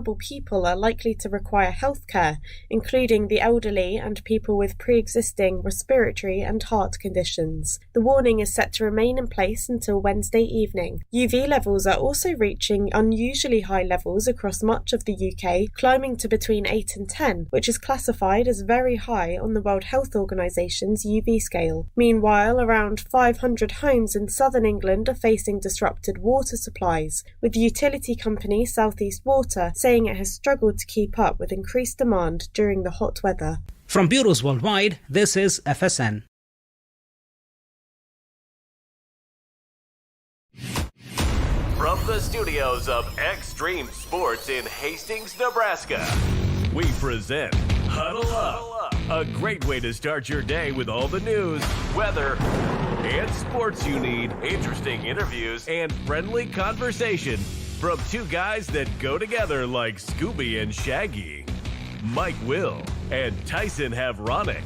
vulnerable people are likely to require health care, including the elderly and people with pre-existing respiratory and heart conditions. The warning is set to remain in place until Wednesday evening. UV levels are also reaching unusually high levels across much of the UK, climbing to between 8 and 10, which is classified as very high on the World Health Organization's UV scale. Meanwhile, around 500 homes in southern England are facing disrupted water supplies, with utility company South East Water saying it has struggled to keep up with increased demand during the hot weather. From bureaus worldwide, this is FSN. From the studios of Extreme Sports in Hastings, Nebraska, we present Huddle Up, a great way to start your day with all the news, weather, and sports you need, interesting interviews, and friendly conversation from two guys that go together like Scooby and Shaggy. Mike Will and Tyson Havronic.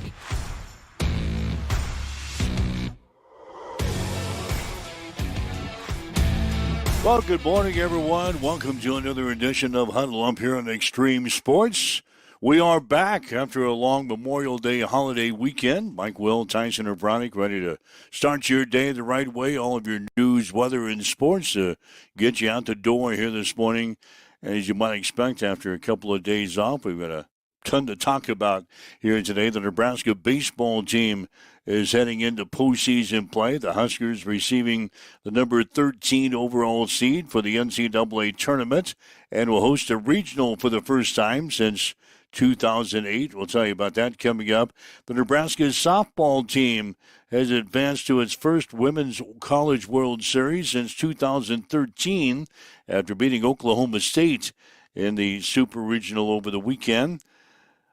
Well, good morning, everyone. Welcome to another edition of Huddle Up here on Extreme Sports. We are back after a long Memorial Day holiday weekend. Mike Will, Tyson Havronic, ready to start your day the right way. All of your news, weather, and sports to get you out the door here this morning. As you might expect, after a couple of days off, we've got a ton to talk about here today. The Nebraska baseball team is heading into postseason play. The Huskers receiving the number 13 overall seed for the NCAA tournament and will host a regional for the first time since 2008. We'll tell you about that coming up. The Nebraska softball team has advanced to its first Women's College World Series since 2013 after beating Oklahoma State in the Super Regional over the weekend.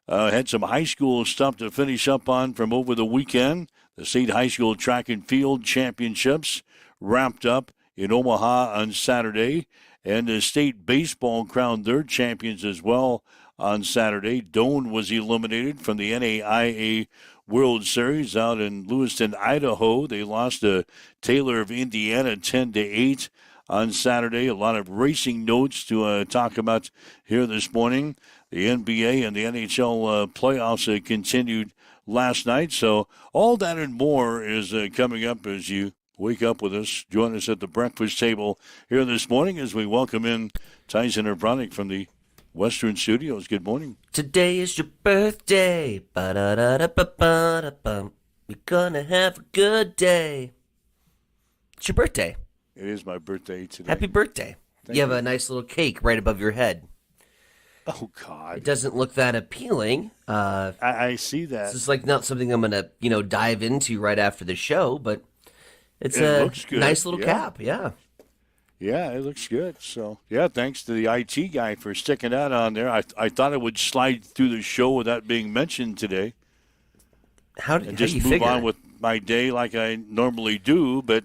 Had some high school stuff to finish up on from over the weekend. The state high school track and field championships wrapped up in Omaha on Saturday, and the state baseball crowned their champions as well on Saturday. Doane was eliminated from the NAIA World Series out in Lewiston, Idaho. They lost to Taylor of Indiana 10-8 on Saturday. A lot of racing notes to talk about here this morning. The NBA and the NHL playoffs continued last night. So all that and more is coming up as you wake up with us. Join us at the breakfast table here this morning as we welcome in Tyson Havronic from the Western Studios. Good morning. Today is your birthday. Ba-da-da-da-ba-ba-da-bum. We're gonna have a good day. It's your birthday. It is my birthday today. Happy birthday. You have a nice little cake right above your head. Oh, God. It doesn't look that appealing. I see that. This is like not something I'm going to, dive into right after the show, but it's looks good. Nice little cap, yeah. Yeah, it looks good. So, yeah, thanks to the IT guy for sticking that on there. I thought it would slide through the show without being mentioned today. How do just you move figure? on with my day like I normally do, but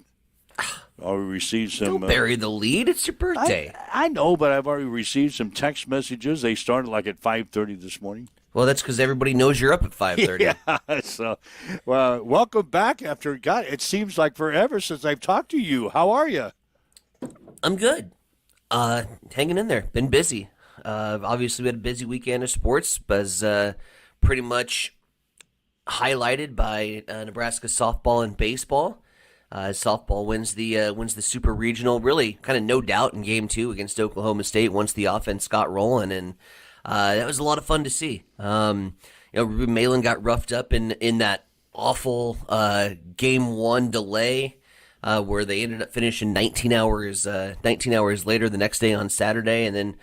I received some. Don't bury the lead. It's your birthday. I know, but I've already received some text messages. They started like at 5:30 this morning. Well, that's because everybody knows you're up at 5:30. Yeah. So, well, welcome back after, God, it seems like forever since I've talked to you. How are you? I'm good. Hanging in there. Been busy. Obviously, we had a busy weekend of sports, but pretty much highlighted by Nebraska softball and baseball. Softball wins the Super Regional, really kind of no doubt in Game 2 against Oklahoma State once the offense got rolling, and that was a lot of fun to see. Ruben Malin got roughed up in that awful Game 1 delay where they ended up finishing 19 hours later the next day on Saturday, and then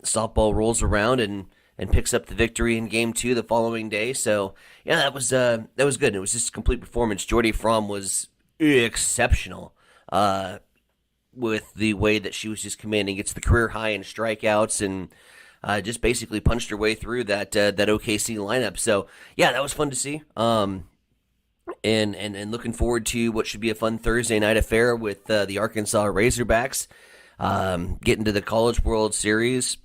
softball rolls around and picks up the victory in Game 2 the following day. So, yeah, that was good. It was just a complete performance. Jordy Fromm was exceptional with the way that she was just commanding. It's the career high in strikeouts and just basically punched her way through that OKC lineup. So, yeah, that was fun to see. And looking forward to what should be a fun Thursday night affair with the Arkansas Razorbacks getting to the College World Series.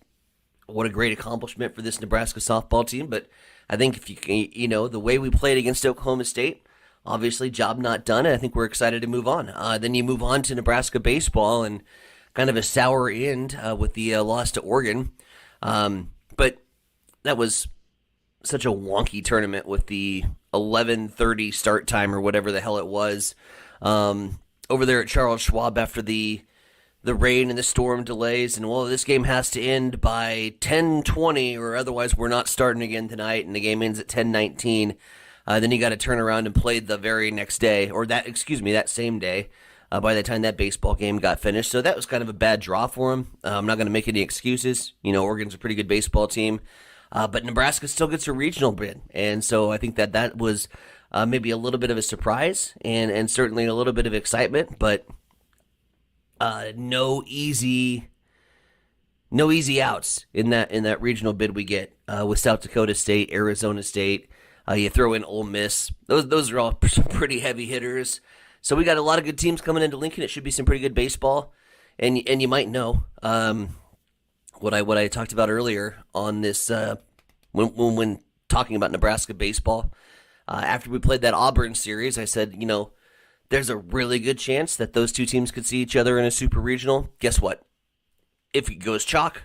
What a great accomplishment for this Nebraska softball team. But I think if the way we played against Oklahoma State, obviously job not done, and I think we're excited to move on. Then you move on to Nebraska baseball and kind of a sour end with the loss to Oregon. But that was such a wonky tournament with the 11:30 start time or whatever the hell it was over there at Charles Schwab after the rain and the storm delays. And, well, this game has to end by 10:20 or otherwise we're not starting again tonight, and the game ends at 10:19. Then you got to turn around and play the very next day, or that same day, by the time that baseball game got finished. So that was kind of a bad draw for him. I'm not going to make any excuses. Oregon's a pretty good baseball team. But Nebraska still gets a regional bid. And so I think that was maybe a little bit of a surprise and certainly a little bit of excitement, but no easy outs in that regional bid we get with South Dakota State, Arizona State. You throw in Ole Miss. Those are all some pretty heavy hitters. So we got a lot of good teams coming into Lincoln. It should be some pretty good baseball. And you might know what I talked about earlier on this when talking about Nebraska baseball. After we played that Auburn series, I said, there's a really good chance that those two teams could see each other in a super regional. Guess what? If it goes chalk,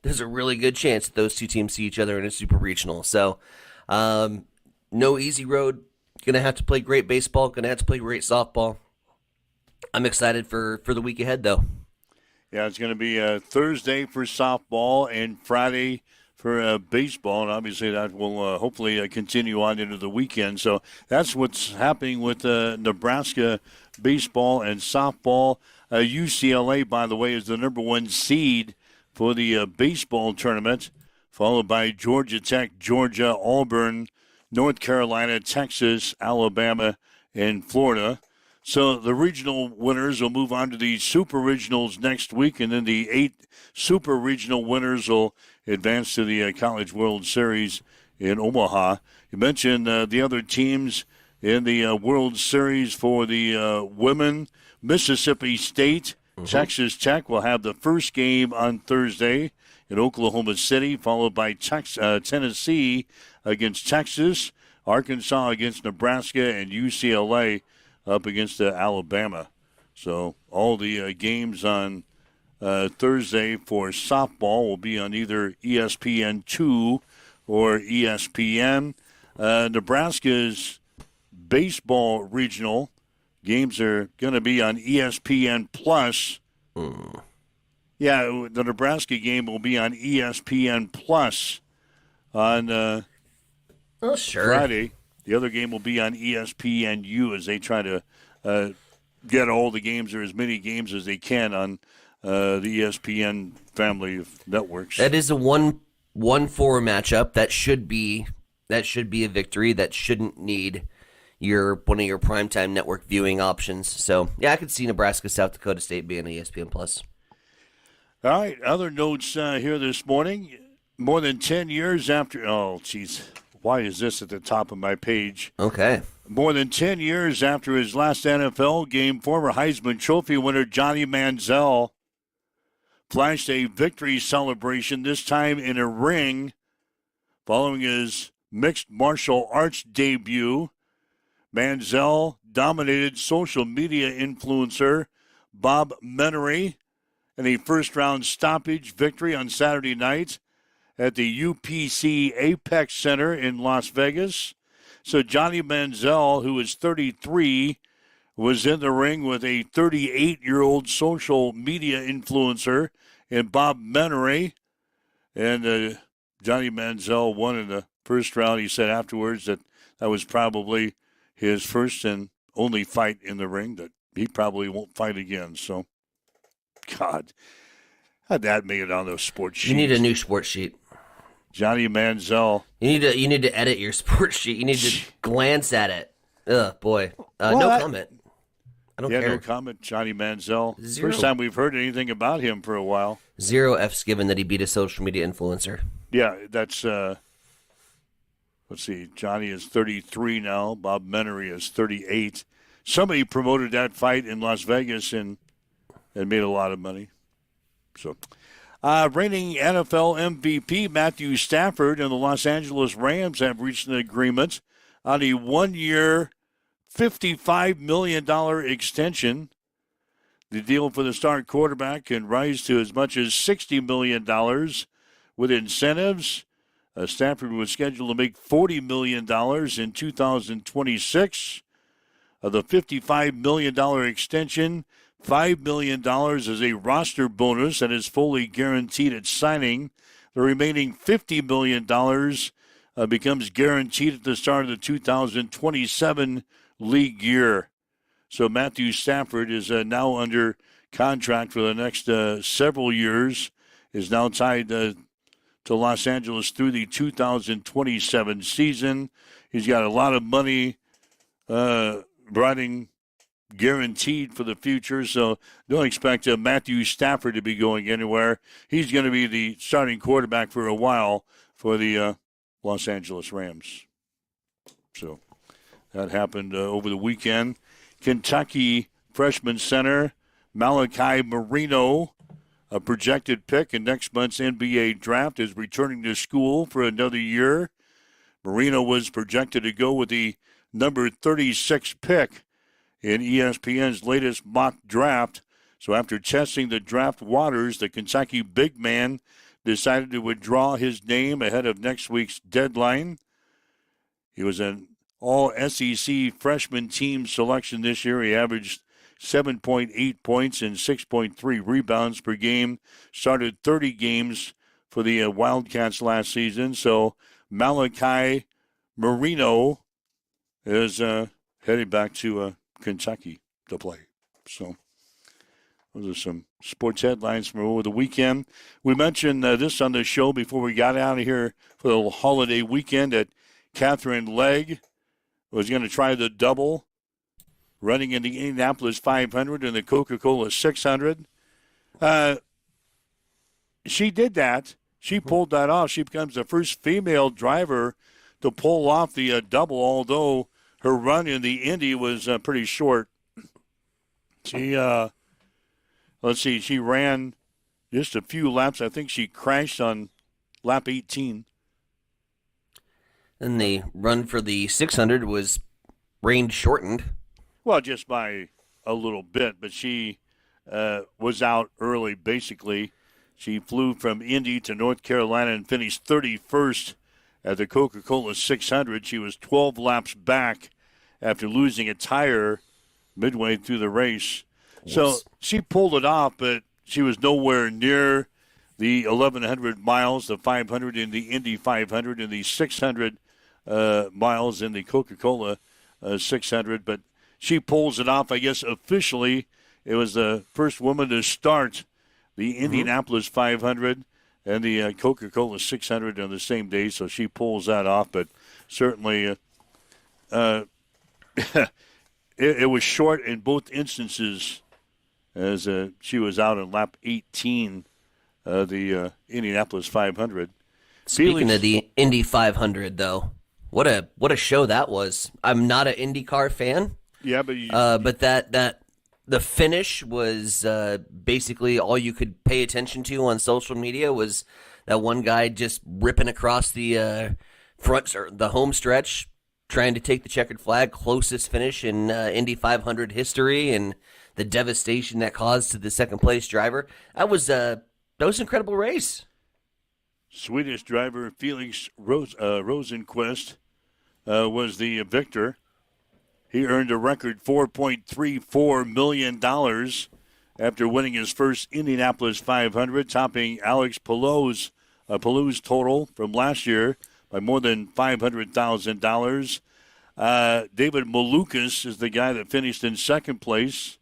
there's a really good chance that those two teams see each other in a super regional. So no easy road. Going to have to play great baseball. Going to have to play great softball. I'm excited for the week ahead, though. Yeah, it's going to be Thursday for softball and Friday for baseball, and obviously that will hopefully continue on into the weekend. So that's what's happening with Nebraska baseball and softball. UCLA, by the way, is the number 1 seed for the baseball tournament, followed by Georgia Tech, Georgia, Auburn, North Carolina, Texas, Alabama, and Florida. So the regional winners will move on to the super regionals next week, and then the 8 super regional winners will advance to the College World Series in Omaha. You mentioned the other teams in the World Series for the women. Mississippi State, Texas Tech will have the first game on Thursday in Oklahoma City, followed by Tennessee against Texas, Arkansas against Nebraska, and UCLA up against Alabama. So all the games on Thursday for softball will be on either ESPN2 or ESPN. Nebraska's baseball regional games are going to be on ESPN Plus. Yeah, the Nebraska game will be on ESPN Plus on Friday. The other game will be on ESPNU as they try to get all the games or as many games as they can on the ESPN family of networks. That is a 1-4 matchup. That should be a victory. That shouldn't need one of your primetime network viewing options. So yeah, I could see Nebraska, South Dakota State being ESPN Plus. All right, other notes here this morning. More than 10 years after, why is this at the top of my page? Okay. More than 10 years after his last NFL game, former Heisman Trophy winner Johnny Manziel flashed a victory celebration, this time in a ring, following his mixed martial arts debut. Manziel dominated social media influencer Bob Menery in a first-round stoppage victory on Saturday night at the UPC Apex Center in Las Vegas. So Johnny Manziel, who is 33, was in the ring with a 38-year-old social media influencer and Bob Menery. And Johnny Manziel won in the first round. He said afterwards that was probably his first and only fight in the ring, that he probably won't fight again. So, God, how'd that make it on those sports sheets? You need a new sports sheet. Johnny Manziel. You need to edit your sports sheet. You need to glance at it. Ugh, boy. No comment. I don't care. No comment, Johnny Manziel. First time we've heard anything about him for a while. 0 F's given that he beat a social media influencer. Yeah, that's, let's see, Johnny is 33 now. Bob Menery is 38. Somebody promoted that fight in Las Vegas and made a lot of money. So, reigning NFL MVP Matthew Stafford and the Los Angeles Rams have reached an agreement on a 1-year, $55 million extension. The deal for the star quarterback can rise to as much as $60 million with incentives. Stafford was scheduled to make $40 million in 2026. The $55 million extension, $5 million is a roster bonus that is fully guaranteed at signing. The remaining $50 million becomes guaranteed at the start of the 2027 league year. So Matthew Stafford is now under contract for the next several years, is now tied to Los Angeles through the 2027 season. He's got a lot of money riding guaranteed for the future, so don't expect Matthew Stafford to be going anywhere. He's going to be the starting quarterback for a while for the Los Angeles Rams. So that happened over the weekend. Kentucky freshman center Malachi Marino, a projected pick in next month's NBA draft, is returning to school for another year. Marino was projected to go with the number 36 pick in ESPN's latest mock draft. So after testing the draft waters, the Kentucky big man decided to withdraw his name ahead of next week's deadline. He was an all-SEC freshman team selection this year. He averaged 7.8 points and 6.3 rebounds per game. Started 30 games for the Wildcats last season. So Malachi Marino is headed back to Kentucky to play. So those are some sports headlines from over the weekend. We mentioned this on the show before we got out of here for the holiday weekend that Catherine Legg was going to try the double, running in the Indianapolis 500 and the Coca-Cola 600. She did that. She pulled that off. She becomes the first female driver to pull off the double, although her run in the Indy was pretty short. She, she ran just a few laps. I think she crashed on lap 18. And the run for the 600 was range shortened. Well, just by a little bit, but she was out early, basically. She flew from Indy to North Carolina and finished 31st at the Coca-Cola 600. She was 12 laps back after losing a tire midway through the race. Yes. So she pulled it off, but she was nowhere near the 1,100 miles, the 500 in the Indy 500, and the 600 miles in the Coca-Cola 600. But she pulls it off, I guess, officially. It was the first woman to start the Indianapolis 500 and the Coca-Cola 600 on the same day, so she pulls that off. But certainly it was short in both instances as she was out in lap 18 of the Indianapolis 500. Speaking of the Indy 500, though, what a show that was. I'm not an IndyCar fan. Yeah, but but that the finish was basically all you could pay attention to on social media was that one guy just ripping across the front or the home stretch, trying to take the checkered flag, closest finish in Indy 500 history, and the devastation that caused to the second place driver. That was an incredible race. Swedish driver Felix Rosenqvist was the victor. He earned a record $4.34 million after winning his first Indianapolis 500, topping Alex Palou's total from last year by more than $500,000. David Malukas is the guy that finished in second place.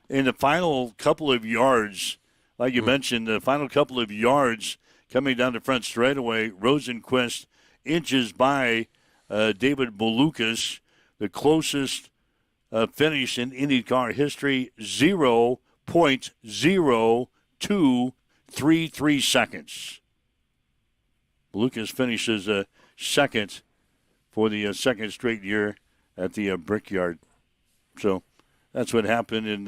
In the final couple of yards, like you mentioned, the final couple of yards coming down the front straightaway, Rosenqvist inches by David Malukas. The closest finish in IndyCar history, 0.0233 seconds. Lucas finishes second for the second straight year at the Brickyard. So that's what happened in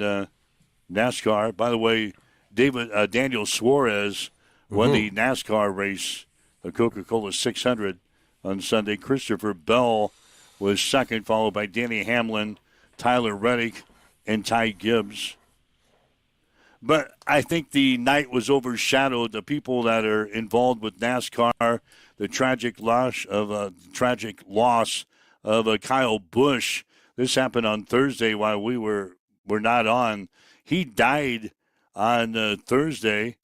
NASCAR. By the way, Daniel Suarez won the NASCAR race, the Coca-Cola 600 on Sunday. Christopher Bell was second, followed by Danny Hamlin, Tyler Reddick, and Ty Gibbs. But I think the night was overshadowed. The people that are involved with NASCAR, the tragic loss of Kyle Busch. This happened on Thursday while we were not on. He died on Thursday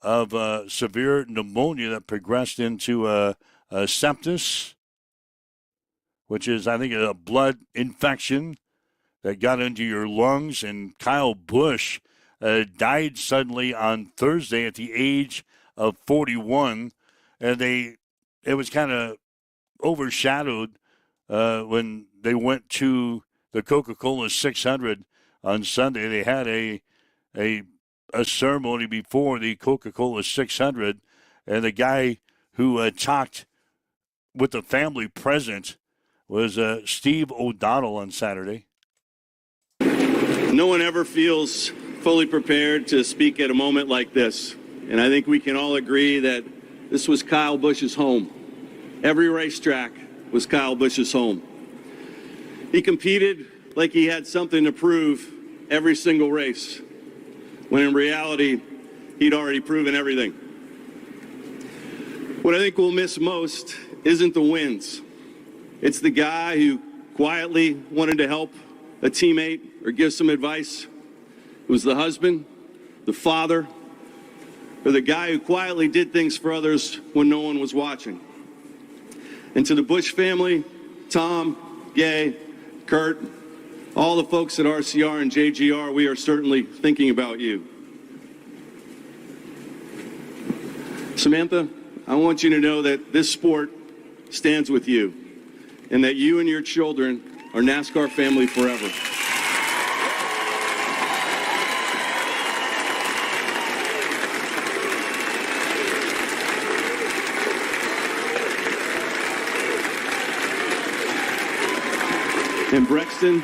of severe pneumonia that progressed into a sepsis, which is, I think, a blood infection that got into your lungs. And Kyle Busch died suddenly on Thursday at the age of 41. And it was kind of overshadowed when they went to the Coca-Cola 600 on Sunday. They had a ceremony before the Coca-Cola 600, and the guy who talked with the family present was Steve O'Donnell on Saturday. No one ever feels fully prepared to speak at a moment like this, and I think we can all agree that this was Kyle Busch's home. Every racetrack was Kyle Busch's home. He competed like he had something to prove every single race, when in reality, he'd already proven everything. What I think we'll miss most isn't the wins. It's the guy who quietly wanted to help a teammate or give some advice. It was the husband, the father, or the guy who quietly did things for others when no one was watching. And to the Busch family, Tom, Gay, Kurt, all the folks at RCR and JGR, we are certainly thinking about you. Samantha, I want you to know that this sport stands with you and that you and your children are NASCAR family forever. And Brexton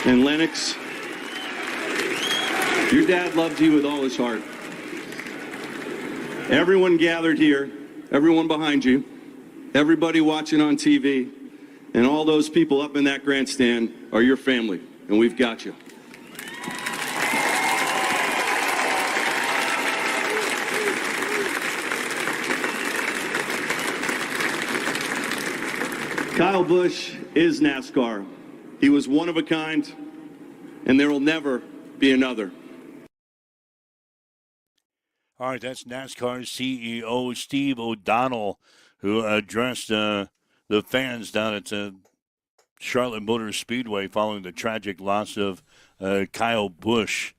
and Lennox, your dad loved you with all his heart. Everyone gathered here, everyone behind you, everybody watching on TV, and all those people up in that grandstand are your family, and we've got you. Kyle Busch is NASCAR. He was one of a kind, and there will never be another. All right, that's NASCAR CEO Steve O'Donnell, who addressed the fans down at Charlotte Motor Speedway following the tragic loss of Kyle Busch,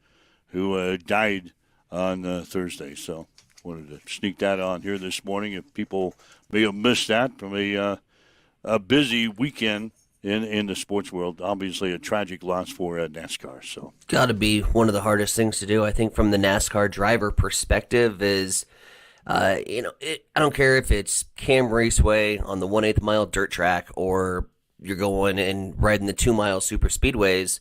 who died on Thursday. So wanted to sneak that on here this morning if people may have missed that from a busy weekend in the sports world. Obviously a tragic loss for NASCAR. So Got to be one of the hardest things to do, I think, from the NASCAR driver perspective is, I don't care if it's Cam Raceway on the 1/8 mile dirt track or you're going and riding the 2 mile super speedways.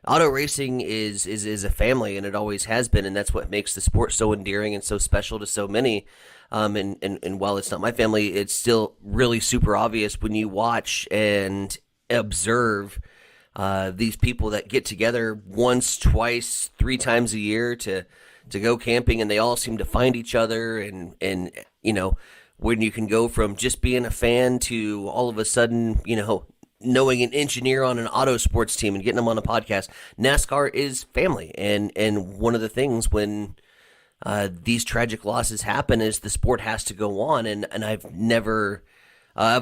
Auto racing is a family, and it always has been, and that's what makes the sport so endearing and so special to so many. And while it's not my family, it's still really super obvious when you watch and observe these people that get together once, twice, 3 times a year to go camping, and they all seem to find each other. And when you can go from just being a fan to all of a sudden, knowing an engineer on an auto sports team and getting them on a podcast. NASCAR is family, and one of the things when these tragic losses happen is the sport has to go on, and I've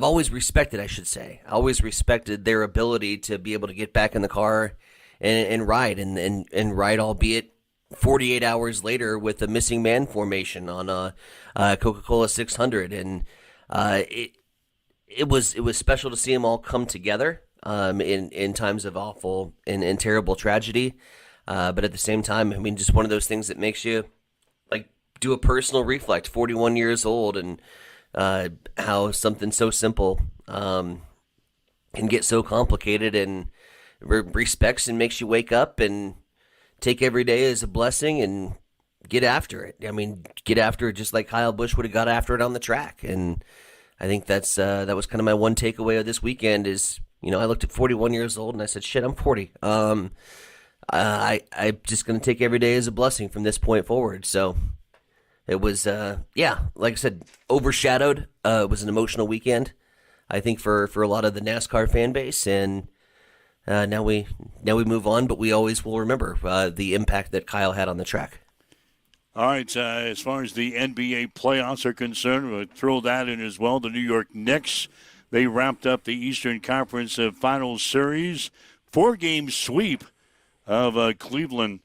always respected, I should say, their ability to be able to get back in the car and ride, and ride, albeit 48 hours later with a missing man formation on a Coca-Cola 600, and it was special to see them all come together in times of awful and terrible tragedy, but at the same time, I mean, just one of those things that makes you do a personal reflect. 41 years old, and how something so simple can get so complicated, and respects and makes you wake up and take every day as a blessing and get after it. I mean, get after it just like Kyle Busch would have got after it on the track. And I think that was kind of my one takeaway of this weekend is, I looked at 41 years old and I said, shit, I'm 40. I'm just going to take every day as a blessing from this point forward. So it was, like I said, overshadowed. It was an emotional weekend, I think, for a lot of the NASCAR fan base. And now we move on, but we always will remember the impact that Kyle had on the track. All right, as far as the NBA playoffs are concerned, we'll throw that in as well. The New York Knicks, they wrapped up the Eastern Conference Finals Series. 4-game sweep of Cleveland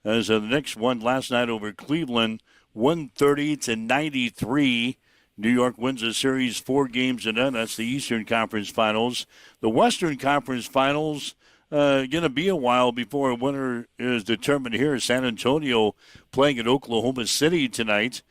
as the Knicks won last night over Cleveland, 130-93. New York wins the series 4 games to none. That's the Eastern Conference Finals. The Western Conference Finals, going to be a while before a winner is determined here. San Antonio playing at Oklahoma City tonight.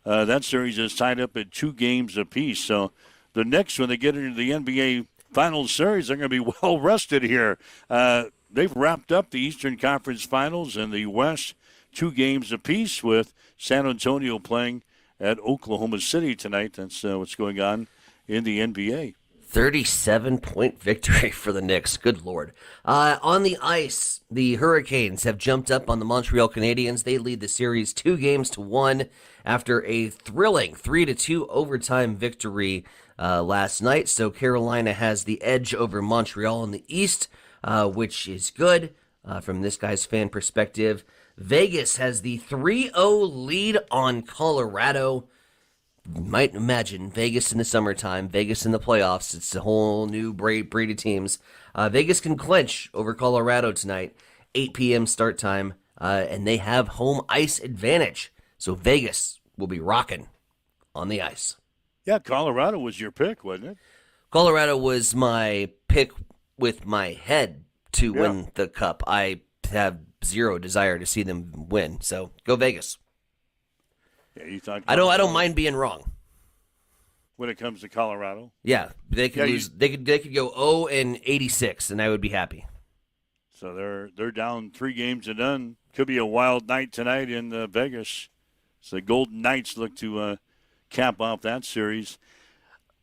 That series is tied up at 2 games apiece. So the Knicks, when they get into the NBA Finals series, they're going to be well rested here. They've wrapped up the Eastern Conference Finals in the West, 2 games apiece, with San Antonio playing at Oklahoma City tonight. That's what's going on in the NBA. 37-point victory for the Knicks. Good Lord. On the ice, the Hurricanes have jumped up on the Montreal Canadiens. They lead the series 2-1 after a thrilling 3-2 overtime victory last night. So Carolina has the edge over Montreal in the East, which is good from this guy's fan perspective. Vegas has the 3-0 lead on Colorado. You might imagine Vegas in the summertime, Vegas in the playoffs. It's a whole new breed of teams. Vegas can clinch over Colorado tonight, 8 p.m. start time, and they have home ice advantage. So Vegas will be rocking on the ice. Yeah, Colorado was your pick, wasn't it? Colorado was my pick with my head to win the cup. I have zero desire to see them win. So go Vegas. Yeah, you thought I don't mind being wrong when it comes to Colorado. Yeah, they could lose. They could go 0-86, and I would be happy. So they're down 3 games to none. Could be a wild night tonight in Vegas. So the Golden Knights look to cap off that series.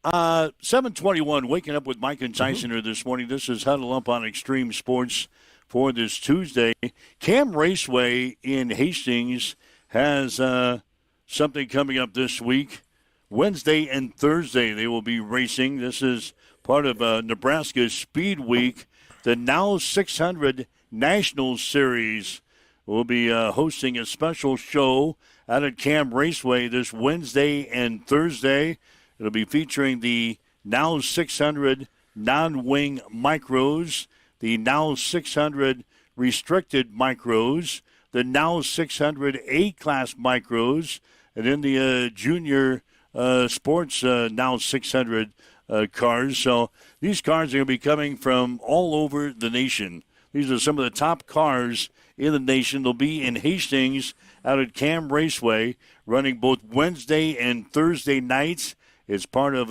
7:21. Waking up with Mike and Tyson this morning. This is Huddle Up on Extreme Sports for this Tuesday. Cam Raceway in Hastings has something coming up this week. Wednesday and Thursday they will be racing. This is part of Nebraska Speed Week. The Now 600 National Series will be hosting a special show out at Cam Raceway this Wednesday and Thursday. It'll be featuring the Now 600 non-wing micros, the Now 600 restricted micros, the Now 600 A-class micros, and then the junior sports Now 600 cars. So these cars are going to be coming from all over the nation. These are some of the top cars in the nation. They'll be in Hastings out at Cam Raceway, running both Wednesday and Thursday nights. It's part of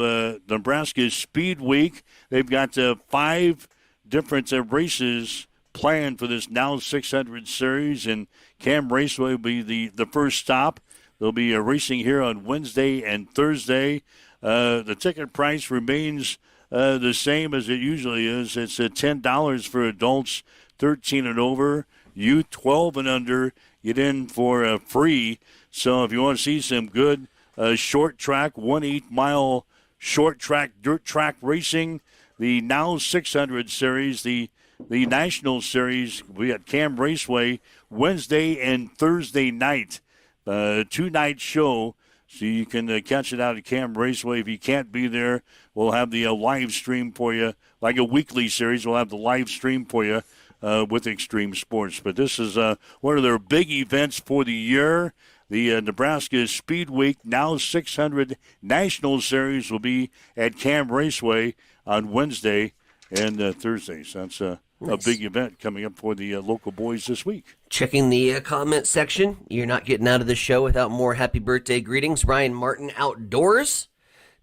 Nebraska Speed Week. They've got 5 different races planned for this Now 600 series, and Cam Raceway will be the first stop. They'll be racing here on Wednesday and Thursday. The ticket price remains the same as it usually is. It's $10 for adults 13 and over. Youth 12 and under get in for free. So if you want to see some good short track, 1/8 mile short track, dirt track racing, the Now 600 series, the National Series, we at Cam Raceway Wednesday and Thursday night. 2-night show, so you can catch it out at Cam Raceway. If you can't be there, we'll have the live stream for you, like a weekly series. We'll have the live stream for you with Extreme Sports. But this is one of their big events for the year. The Nebraska Speed Week Now 600 National Series will be at Cam Raceway on Wednesday and Thursday. So that's a big event coming up for the local boys this week. Checking the comment section. You're not getting out of the show without more happy birthday greetings. Ryan Martin Outdoors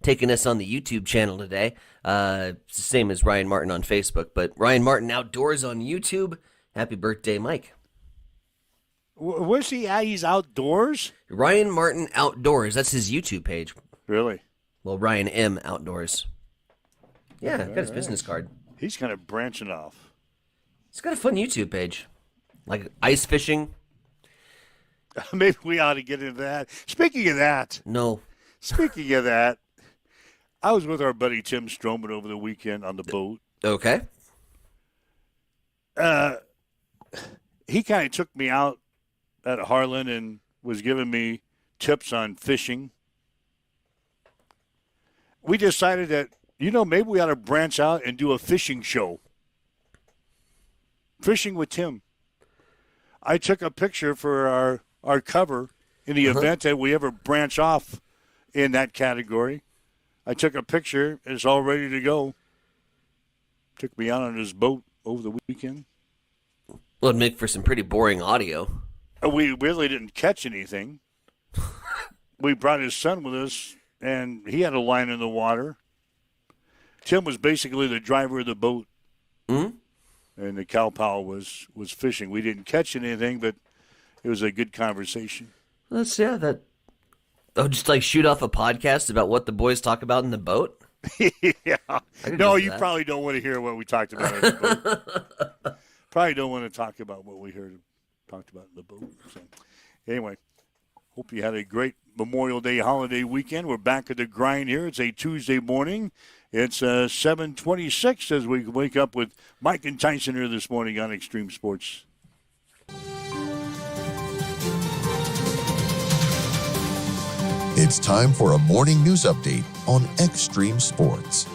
taking us on the YouTube channel today. It's the same as Ryan Martin on Facebook, but Ryan Martin Outdoors on YouTube. Happy birthday, Mike. Where's he at? He's outdoors? Ryan Martin Outdoors. That's his YouTube page. Really? Well, Ryan M. Outdoors. Yeah, got his business card. He's kind of branching off. He's got a fun YouTube page. like ice fishing? Maybe we ought to get into that. Speaking of that, I was with our buddy Tim Stroman over the weekend on the boat. Okay. He kind of took me out at Harlan and was giving me tips on fishing. We decided that, maybe we ought to branch out and do a fishing show. Fishing with Tim. I took a picture for our cover in the event that we ever branch off in that category. I took a picture. It's all ready to go. Took me out on his boat over the weekend. Well, it'd make for some pretty boring audio. We really didn't catch anything. We brought his son with us, and he had a line in the water. Tim was basically the driver of the boat. Mm-hmm. And the cow pal was fishing. We didn't catch anything, but it was a good conversation. Just like shoot off a podcast about what the boys talk about in the boat? Yeah. No, you probably don't want to hear what we talked about in the boat. Probably don't want to talk about what we talked about in the boat. So, anyway, hope you had a great Memorial Day holiday weekend. We're back at the grind here. It's a Tuesday morning. It's 7:26 as we wake up with Mike and Tyson here this morning on Extreme Sports. It's time for a morning news update on Extreme Sports.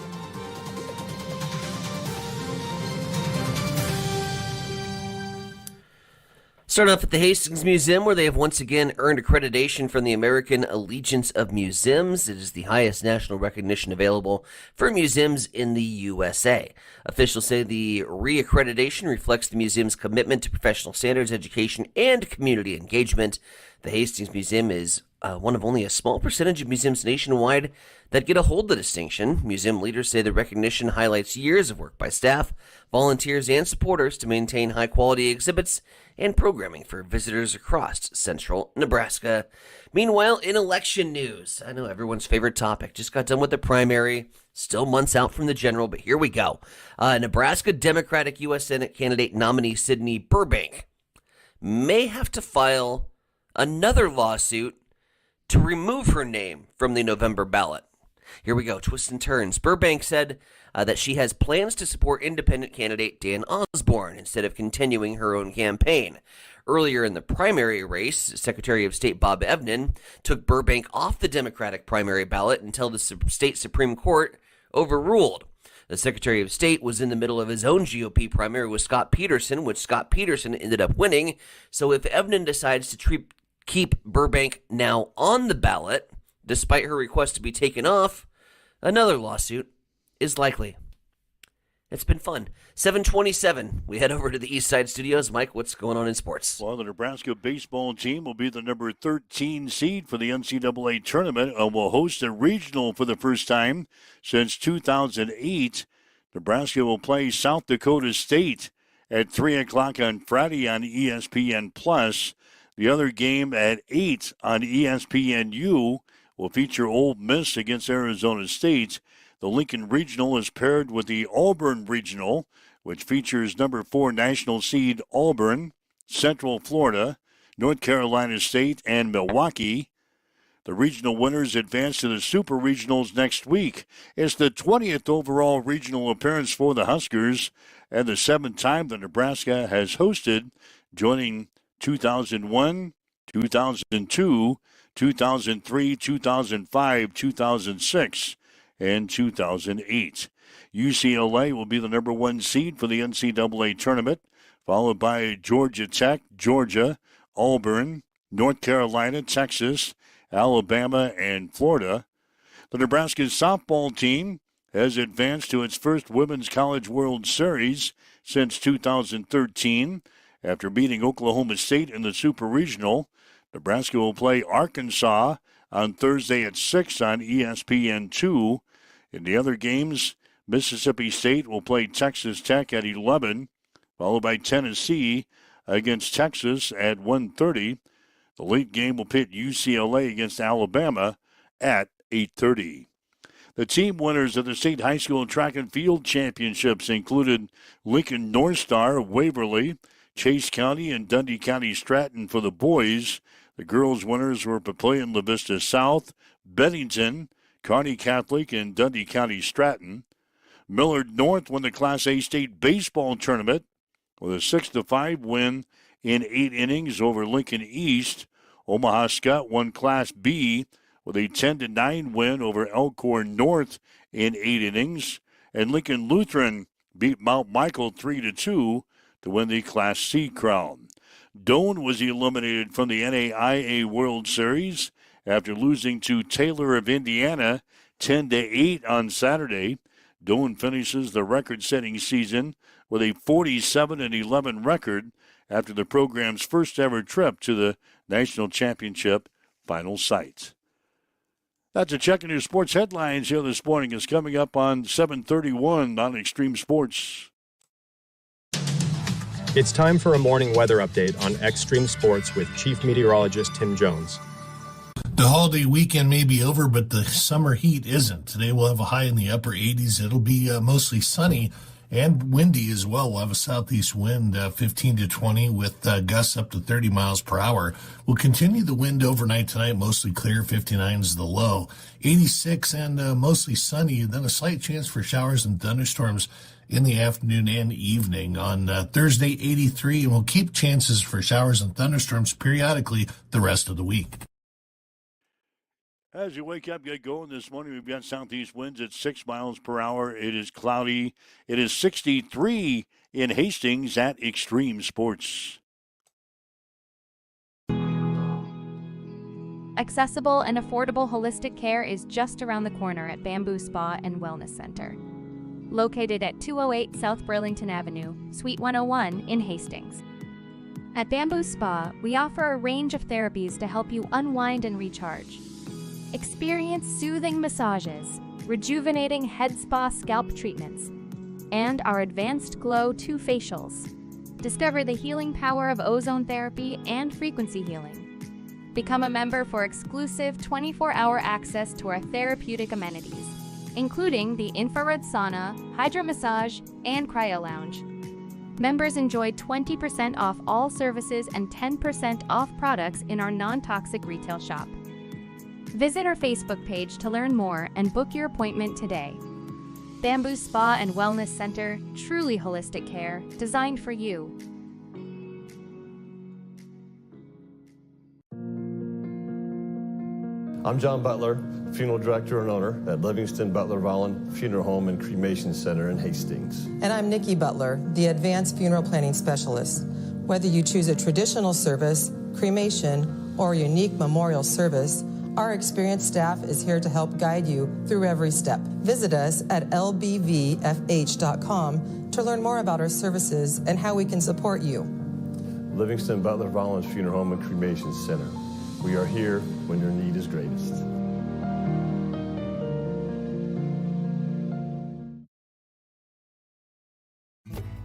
Start off at the Hastings Museum, where they have once again earned accreditation from the American Allegiance of Museums. It is the highest national recognition available for museums in the USA. Officials say the reaccreditation reflects the museum's commitment to professional standards, education, and community engagement. The Hastings Museum is one of only a small percentage of museums nationwide that get a hold of the distinction. Museum leaders say the recognition highlights years of work by staff, volunteers, and supporters to maintain high-quality exhibits and programming for visitors across central Nebraska. Meanwhile, in election news, I know everyone's favorite topic, just got done with the primary, still months out from the general, but here we go. Nebraska Democratic U.S. Senate candidate nominee Sydney Burbank may have to file another lawsuit to remove her name from the November ballot. Here we go, twists and turns. Burbank said that she has plans to support independent candidate Dan Osborne instead of continuing her own campaign. Earlier in the primary race, Secretary of State Bob Evnen took Burbank off the Democratic primary ballot until the state Supreme Court overruled. The Secretary of State was in the middle of his own GOP primary with Scott Peterson, which Scott Peterson ended up winning. So if Evnen decides to keep Burbank now on the ballot, despite her request to be taken off, another lawsuit is likely. It's been fun. 7:27. We head over to the East Side Studios. Mike, what's going on in sports? Well, the Nebraska baseball team will be the number 13 seed for the NCAA tournament and will host a regional for the first time since 2008. Nebraska will play South Dakota State at 3 o'clock on Friday on ESPN+. The other game at 8 on ESPNU will feature Ole Miss against Arizona State. The Lincoln Regional is paired with the Auburn Regional, which features number 4 national seed Auburn, Central Florida, North Carolina State, and Milwaukee. The regional winners advance to the Super Regionals next week. It's the 20th overall regional appearance for the Huskers and the 7th time that Nebraska has hosted, joining 2001, 2002, 2003, 2005, 2006, and 2008. UCLA will be the number 1 seed for the NCAA tournament, followed by Georgia Tech, Georgia, Auburn, North Carolina, Texas, Alabama, and Florida. The Nebraska softball team has advanced to its first Women's College World Series since 2013 after beating Oklahoma State in the Super Regional. Nebraska will play Arkansas on Thursday at 6 on ESPN2. In the other games, Mississippi State will play Texas Tech at 11, followed by Tennessee against Texas at 1:30. The late game will pit UCLA against Alabama at 8:30. The team winners of the state high school track and field championships included Lincoln North Star of Waverly, Chase County and Dundee County Stratton for the boys. The girls' winners were Papillion La Vista South, Bennington, Kearney Catholic, and Dundee County Stratton. Millard North won the Class A state baseball tournament with a 6-5 win in 8 innings over Lincoln East. Omaha Scott won Class B with a 10-9 win over Elkhorn North in 8 innings. And Lincoln Lutheran beat Mount Michael 3-2 to win the Class C crown. Doane was eliminated from the NAIA World Series after losing to Taylor of Indiana 10-8 on Saturday. Doane finishes the record-setting season with a 47-11 record after the program's first-ever trip to the National Championship final site. That's a check in your sports headlines here this morning. Is coming up on 7:31 on Extreme Sports. It's time for a morning weather update on Extreme Sports with Chief Meteorologist Tim Jones. The holiday weekend may be over, but the summer heat isn't. Today we'll have a high in the upper 80s. It'll be mostly sunny and windy as well. We'll have a southeast wind 15 to 20 with gusts up to 30 miles per hour. We'll continue the wind overnight tonight, mostly clear, 59 is the low. 86 and mostly sunny, then a slight chance for showers and thunderstorms in the afternoon and evening. On Thursday, 83, and we'll keep chances for showers and thunderstorms periodically the rest of the week. As you wake up, get going this morning, we've got southeast winds at 6 miles per hour. It is cloudy. It is 63 in Hastings at Extreme Sports. Accessible and affordable holistic care is just around the corner at Bamboo Spa and Wellness Center. Located at 208 South Burlington Avenue, Suite 101 in Hastings. At Bamboo Spa, we offer a range of therapies to help you unwind and recharge. Experience soothing massages, rejuvenating head spa scalp treatments, and our Advanced Glow 2 facials. Discover the healing power of ozone therapy and frequency healing. Become a member for exclusive 24-hour access to our therapeutic amenities, including the infrared sauna, hydro massage, and cryo lounge. Members enjoy 20% off all services and 10% off products in our non-toxic retail shop. Visit our Facebook page to learn more and book your appointment today. Bamboo Spa and Wellness Center, truly holistic care, designed for you. I'm John Butler, Funeral Director and owner at Livingston Butler Volland Funeral Home and Cremation Center in Hastings. And I'm Nikki Butler, the Advanced Funeral Planning Specialist. Whether you choose a traditional service, cremation, or a unique memorial service, our experienced staff is here to help guide you through every step. Visit us at lbvfh.com to learn more about our services and how we can support you. Livingston Butler Volland Funeral Home and Cremation Center. We are here when your need is greatest.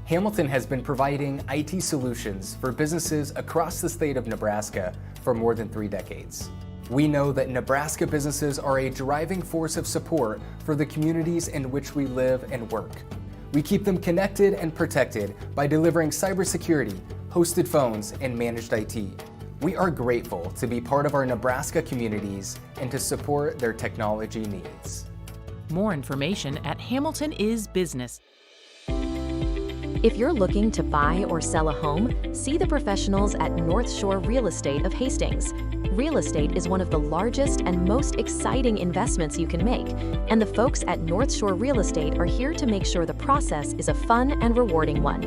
Hamilton has been providing IT solutions for businesses across the state of Nebraska for more than 3 decades. We know that Nebraska businesses are a driving force of support for the communities in which we live and work. We keep them connected and protected by delivering cybersecurity, hosted phones, and managed IT. We are grateful to be part of our Nebraska communities and to support their technology needs. More information at Hamilton is Business. If you're looking to buy or sell a home, see the professionals at North Shore Real Estate of Hastings. Real estate is one of the largest and most exciting investments you can make, and the folks at North Shore Real Estate are here to make sure the process is a fun and rewarding one.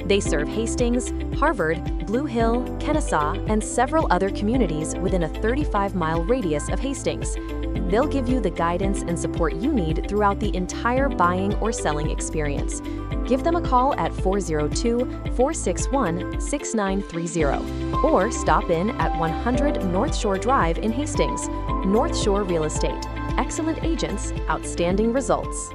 They serve Hastings, Harvard, Blue Hill, Kennesaw, and several other communities within a 35-mile radius of Hastings. They'll give you the guidance and support you need throughout the entire buying or selling experience. Give them a call at 402-461-6930 or stop in at 100 North Shore Drive in Hastings. North Shore Real Estate. Excellent agents, outstanding results.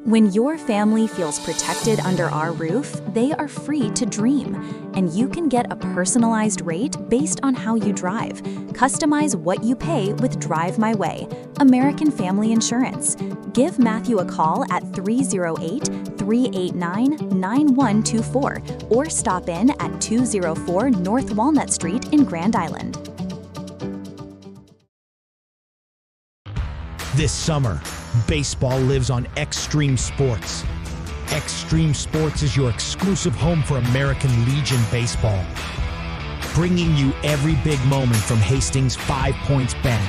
When your family feels protected under our roof, they are free to dream, and you can get a personalized rate based on how you drive. Customize what you pay with Drive My Way, American Family Insurance. Give Matthew a call at 308-3 389-9124 or stop in at 204 North Walnut Street in Grand Island. This summer, baseball lives on Extreme Sports. Extreme Sports is your exclusive home for American Legion Baseball, bringing you every big moment from Hastings 5 Points Bank,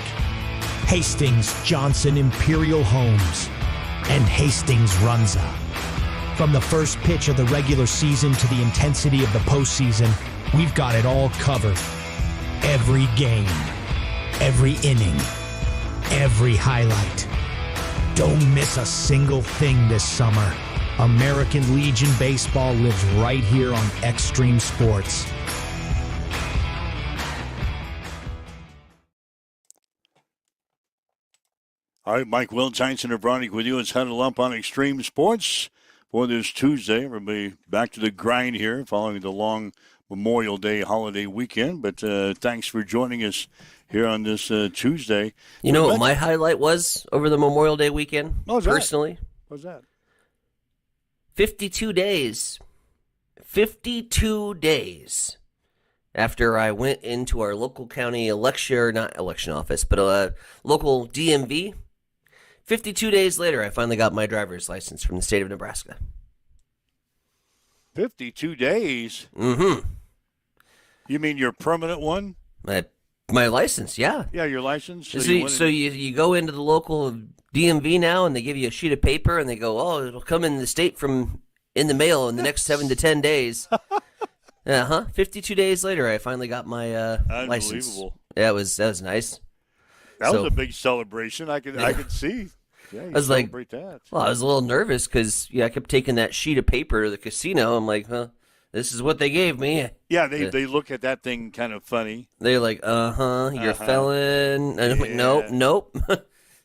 Hastings Johnson Imperial Homes, and Hastings Runza. From the first pitch of the regular season to the intensity of the postseason, we've got it all covered. Every game, every inning, every highlight. Don't miss a single thing this summer. American Legion Baseball lives right here on Extreme Sports. All right, Mike Will, Tyson and Bronick with you. It's Huddle Up on Extreme Sports for this Tuesday. Everybody back to the grind here following the long Memorial Day holiday weekend. But thanks for joining us here on this Tuesday. You know what my highlight was over the Memorial Day weekend, personally? What was that? 52 days. 52 days after I went into our local county not election office, but a local DMV. 52 days later, I finally got my driver's license from the state of Nebraska. 52 days? Mm-hmm. You mean your permanent one? My license, yeah. Yeah, your license. So you go into the local DMV now, and they give you a sheet of paper, and they go, "Oh, it'll come in the state in the mail in the next 7 to 10 days." 52 days later, I finally got my license. Unbelievable. Yeah, that was nice. That was a big celebration. I could see. Yeah, I was like, that. Well, I was a little nervous because I kept taking that sheet of paper to the casino. I'm like, this is what they gave me. Yeah, they look at that thing kind of funny. They're like, you're a felon. And I'm like, nope.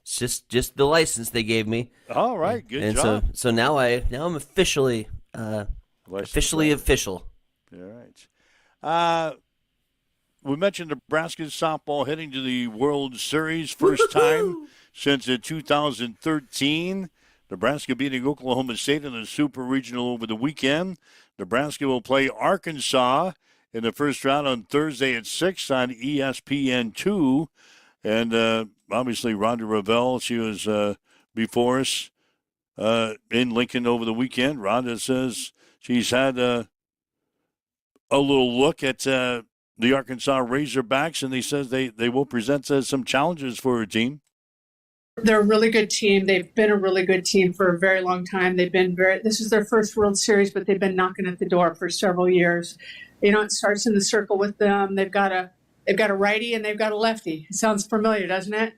It's just the license they gave me. All right, good job. So now I'm officially official. All right. We mentioned Nebraska's softball heading to the World Series, first time since 2013. Nebraska beating Oklahoma State in the Super Regional over the weekend. Nebraska will play Arkansas in the first round on Thursday at 6 on ESPN2. And obviously, Rhonda Revelle, she was before us in Lincoln over the weekend. Rhonda says she's had a little look at the Arkansas Razorbacks, and they says they will present some challenges for her team. They're a really good team. They've been a really good team for a very long time. This is their first World Series, but they've been knocking at the door for several years. It starts in the circle with them. They've got a righty and they've got a lefty. It sounds familiar, doesn't it?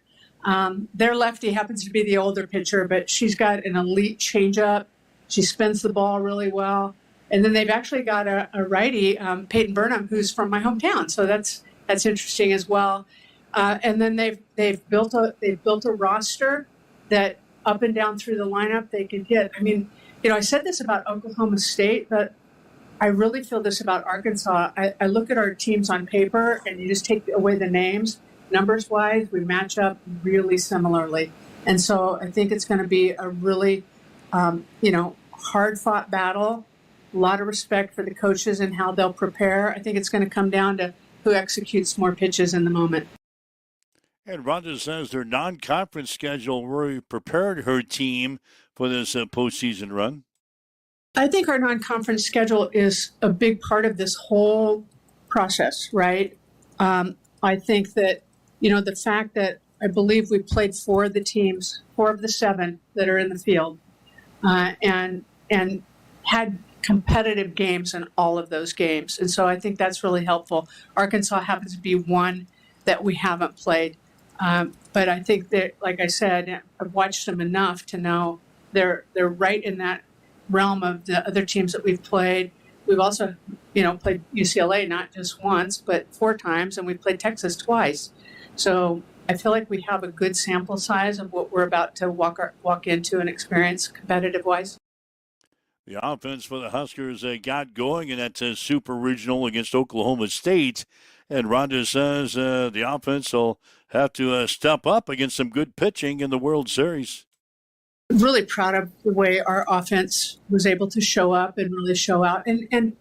Their lefty happens to be the older pitcher, but she's got an elite changeup. She spins the ball really well. And then they've actually got a righty, Peyton Burnham, who's from my hometown. So that's interesting as well. And then they've built a roster that up and down through the lineup they can get. I mean, I said this about Oklahoma State, but I really feel this about Arkansas. I look at our teams on paper, and you just take away the names. Numbers wise, we match up really similarly, and so I think it's going to be a really, hard fought battle. A lot of respect for the coaches and how they'll prepare. I think it's going to come down to who executes more pitches in the moment. And Rhonda says their non-conference schedule really prepared her team for this postseason run. I think our non-conference schedule is a big part of this whole process, right? I think that, the fact that I believe we played four of the 7 that are in the field, and had competitive games in all of those games. And so I think that's really helpful. Arkansas happens to be one that we haven't played. But I think that, like I said, I've watched them enough to know they're right in that realm of the other teams that we've played. We've also, played UCLA not just once, but 4 times, and we played Texas twice. So I feel like we have a good sample size of what we're about to walk into and experience competitive-wise. The offense for the Huskers got going in that Super Regional against Oklahoma State. And Rhonda says the offense will have to step up against some good pitching in the World Series. Really proud of the way our offense was able to show up and really show out and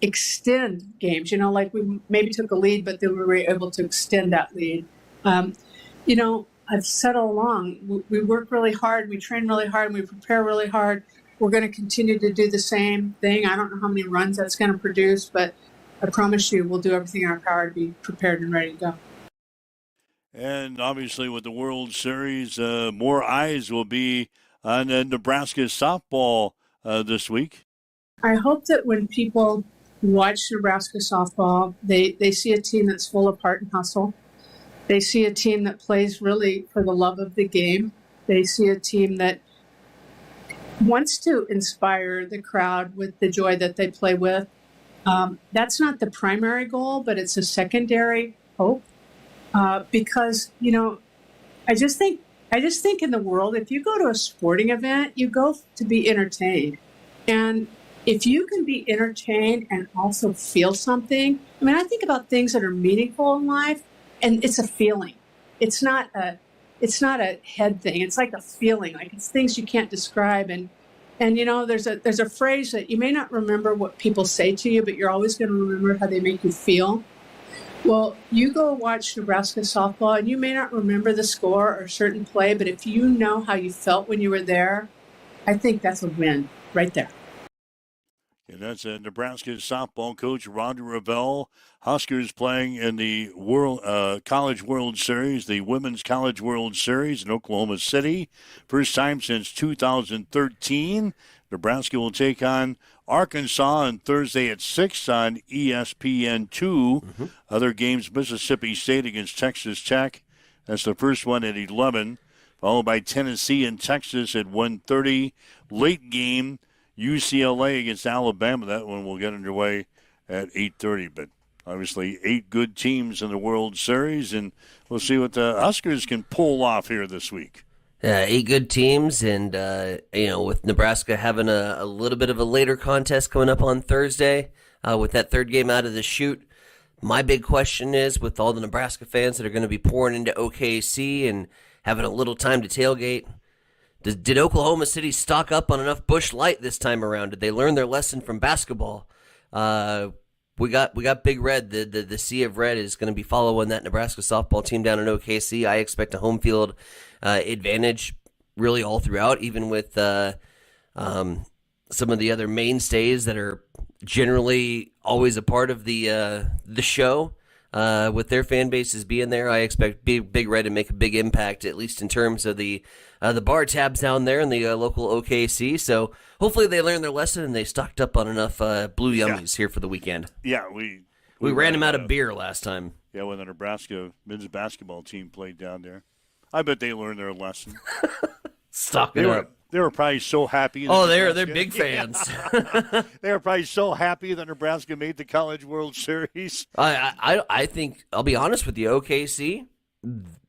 extend games. Like we maybe took a lead, but then we were able to extend that lead. I've said all along, we work really hard, we train really hard, and we prepare really hard. We're going to continue to do the same thing. I don't know how many runs that's going to produce, but I promise you we'll do everything in our power to be prepared and ready to go. And obviously with the World Series, more eyes will be on Nebraska softball this week. I hope that when people watch Nebraska softball, they see a team that's full of heart and hustle. They see a team that plays really for the love of the game. They see a team that wants to inspire the crowd with the joy that they play with. That's not the primary goal, but it's a secondary hope. Because, I just think in the world, if you go to a sporting event, you go to be entertained. And if you can be entertained and also feel something, I think about things that are meaningful in life, and it's a feeling. It's not a head thing. It's like a feeling, like it's things you can't describe. And there's a phrase that you may not remember what people say to you, but you're always going to remember how they make you feel. Well, you go watch Nebraska softball, and you may not remember the score or a certain play, but if you know how you felt when you were there, I think that's a win right there. And that's Nebraska softball coach Rhonda Revelle. Huskers playing in the College World Series, the Women's College World Series in Oklahoma City. First time since 2013. Nebraska will take on Arkansas on Thursday at 6 on ESPN2. Mm-hmm. Other games, Mississippi State against Texas Tech. That's the first one at 11. Followed by Tennessee and Texas at 1:30. Late game, UCLA against Alabama. That one will get underway at 8:30. But obviously 8 good teams in the World Series, and we'll see what the Huskers can pull off here this week. 8 good teams, and with Nebraska having a little bit of a later contest coming up on Thursday, with that third game out of the chute, my big question is, with all the Nebraska fans that are going to be pouring into OKC and having a little time to tailgate, did Oklahoma City stock up on enough Busch Light this time around? Did they learn their lesson from basketball? We got Big Red. The Sea of Red is going to be following that Nebraska softball team down in OKC. I expect a home field advantage really all throughout, even with some of the other mainstays that are generally always a part of the show. With their fan bases being there, I expect Big Red to make a big impact, at least in terms of the bar tabs down there in the local OKC. So hopefully they learned their lesson and they stocked up on enough Blue Yummies here for the weekend. Yeah, we ran them out of beer last time. Yeah, when the Nebraska men's basketball team played down there. I bet they learned their lesson. Stock it up. They were probably so happy. They're big fans. They were probably so happy that Nebraska made the College World Series. I think, I'll be honest with you, OKC,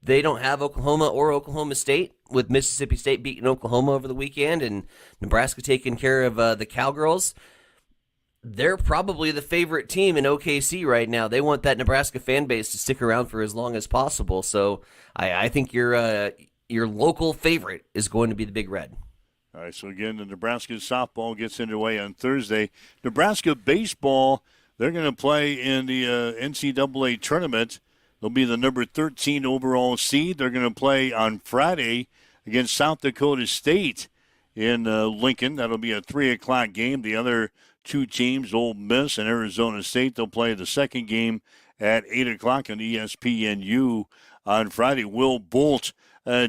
they don't have Oklahoma or Oklahoma State, with Mississippi State beating Oklahoma over the weekend and Nebraska taking care of the Cowgirls. They're probably the favorite team in OKC right now. They want that Nebraska fan base to stick around for as long as possible. So I think your local favorite is going to be the Big Red. All right, so again, the Nebraska softball gets underway on Thursday. Nebraska baseball, they're going to play in the NCAA tournament. They'll be the number 13 overall seed. They're going to play on Friday against South Dakota State in Lincoln. That'll be a 3 o'clock game. The other 2 teams, Ole Miss and Arizona State, they'll play the second game at 8 o'clock on ESPNU on Friday. Will Bolt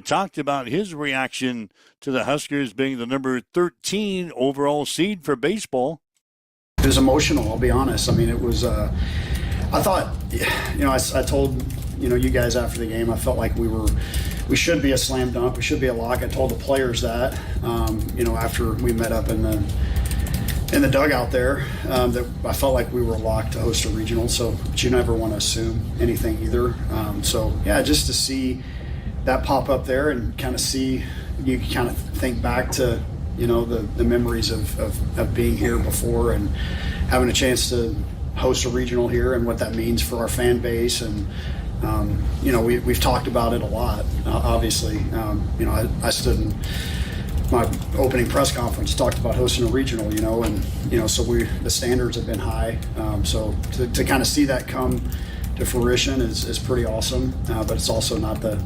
talked about his reaction to the Huskers being the number 13 overall seed for baseball. It was emotional, I'll be honest. I mean, it was, I thought, I told, you guys after the game, I felt like we should be a slam dunk. We should be a lock. I told the players that, after we met up in the dugout there, that I felt like we were locked to host a regional. But you never want to assume anything either. Just to see that pop up there and kind of see, you kind of think back to, the memories of being here before and having a chance to host a regional here and what that means for our fan base. And, we've talked about it a lot, obviously. I stood my opening press conference talked about hosting a regional, and so the standards have been high. So to kind of see that come to fruition is pretty awesome. But it's also not the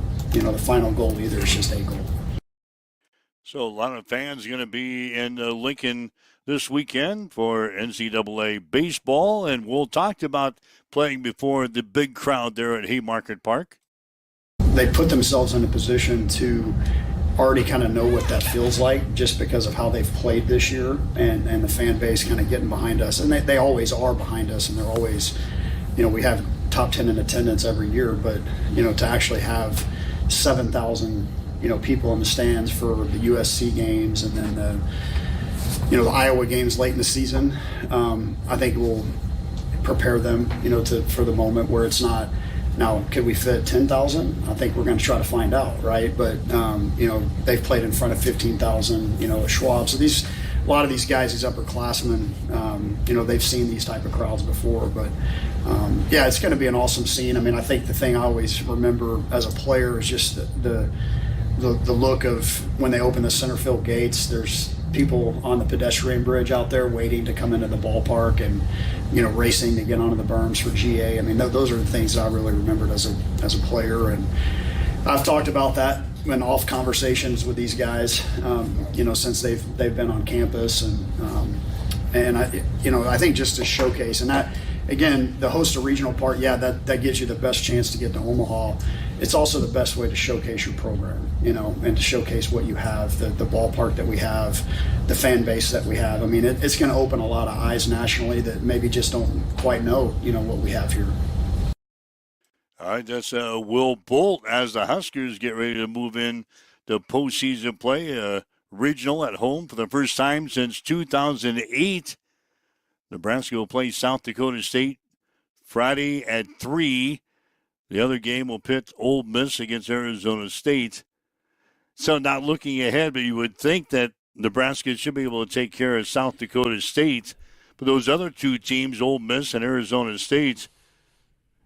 final goal either. It's just a goal. So a lot of fans going to be in Lincoln this weekend for NCAA baseball, and we'll talk about playing before the big crowd there at Haymarket Park. They put themselves in a position to already kind of know what that feels like just because of how they've played this year and the fan base kind of getting behind us. And they always are behind us, and they're always, we have top 10 in attendance every year, but, to actually have 7,000, people in the stands for the USC games and then the Iowa games late in the season, I think it will prepare them, for the moment where it's not. Now, could we fit 10,000? I think we're going to try to find out, right? But, they've played in front of 15,000, at Schwab. So a lot of these guys, these upperclassmen, they've seen these type of crowds before. But, it's going to be an awesome scene. I mean, I think the thing I always remember as a player is just the look of when they open the center field gates, there's people on the pedestrian bridge out there waiting to come into the ballpark and, racing to get onto the berms for GA. I mean, those are the things that I really remembered as a player. And I've talked about that in off conversations with these guys, since they've been on campus. And I think just to showcase, and that, again, the host a regional part, that gives you the best chance to get to Omaha. It's also the best way to showcase your program, and to showcase what you have, the ballpark that we have, the fan base that we have. I mean, it's going to open a lot of eyes nationally that maybe just don't quite know, what we have here. All right, that's Will Bolt as the Huskers get ready to move in to postseason play, regional at home for the first time since 2008. Nebraska will play South Dakota State Friday at 3. The other game will pit Ole Miss against Arizona State. So not looking ahead, but you would think that Nebraska should be able to take care of South Dakota State. But those other two teams, Ole Miss and Arizona State,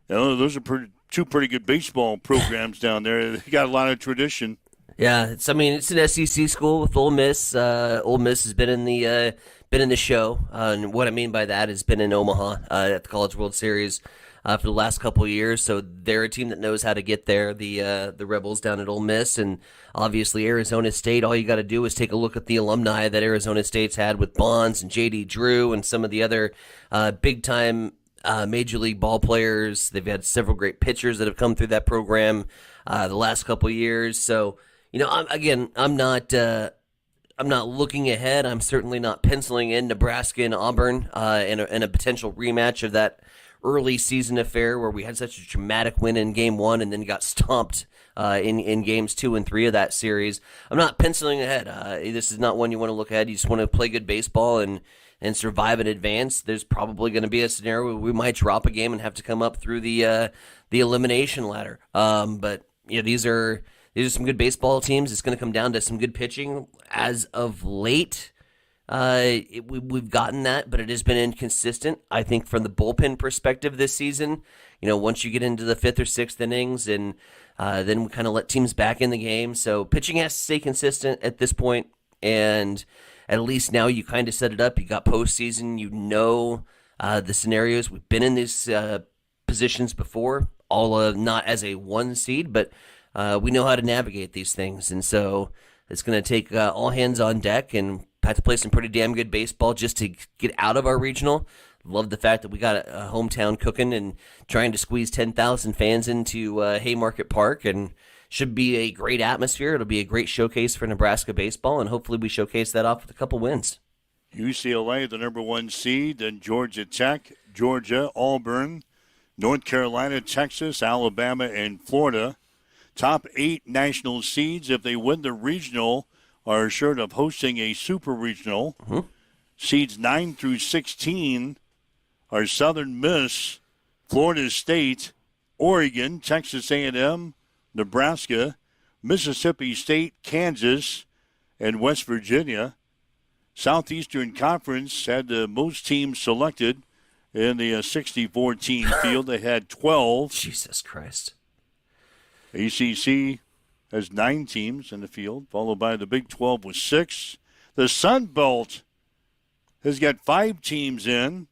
those are two pretty good baseball programs down there. They got a lot of tradition. Yeah, it's an SEC school with Ole Miss. Ole Miss has been in the show, and what I mean by that is been in Omaha at the College World Series for the last couple of years. So they're a team that knows how to get there. The Rebels down at Ole Miss, and obviously Arizona State. All you got to do is take a look at the alumni that Arizona State's had with Bonds and J.D. Drew and some of the other big time Major League ball players. They've had several great pitchers that have come through that program the last couple of years. So. I'm not looking ahead. I'm certainly not penciling in Nebraska and Auburn in a potential rematch of that early season affair where we had such a dramatic win in Game 1 and then got stomped in Games 2 and 3 of that series. I'm not penciling ahead. This is not one you want to look ahead. You just want to play good baseball and survive and advance. There's probably going to be a scenario where we might drop a game and have to come up through the elimination ladder. But these are some good baseball teams. It's going to come down to some good pitching. As of late, we've gotten that, but it has been inconsistent. I think from the bullpen perspective this season, once you get into the 5th or 6th innings, and then we kind of let teams back in the game. So pitching has to stay consistent at this point, and at least now you kind of set it up. You got postseason. The scenarios. We've been in these positions before, all not as a 1 seed, but we know how to navigate these things, and so it's going to take all hands on deck and have to play some pretty damn good baseball just to get out of our regional. Love the fact that we got a hometown cooking and trying to squeeze 10,000 fans into Haymarket Park, and should be a great atmosphere. It'll be a great showcase for Nebraska baseball, and hopefully we showcase that off with a couple wins. UCLA, the number 1 seed, then Georgia Tech, Georgia, Auburn, North Carolina, Texas, Alabama, and Florida. Top 8 national seeds, if they win the regional, are assured of hosting a super regional. Mm-hmm. Seeds 9 through 16 are Southern Miss, Florida State, Oregon, Texas A&M, Nebraska, Mississippi State, Kansas, and West Virginia. Southeastern Conference had the most teams selected in the 64-team field. They had 12. Jesus Christ. ACC has 9 teams in the field, followed by the Big 12 with 6. The Sun Belt has got 5 teams in,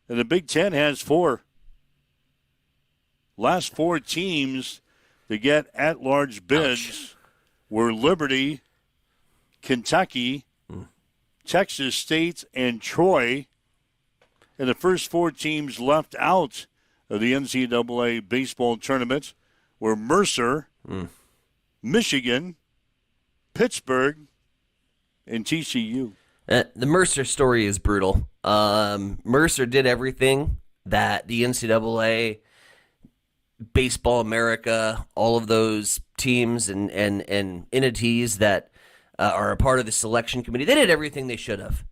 and the Big 10 has 4. Last 4 teams to get at-large bids were Liberty, Kentucky, Texas State, and Troy. And the first 4 teams left out of the NCAA baseball tournament were Mercer, Michigan, Pittsburgh, and TCU. The Mercer story is brutal. Mercer did everything that the NCAA, Baseball America, all of those teams and entities that are a part of the selection committee, they did everything they should have.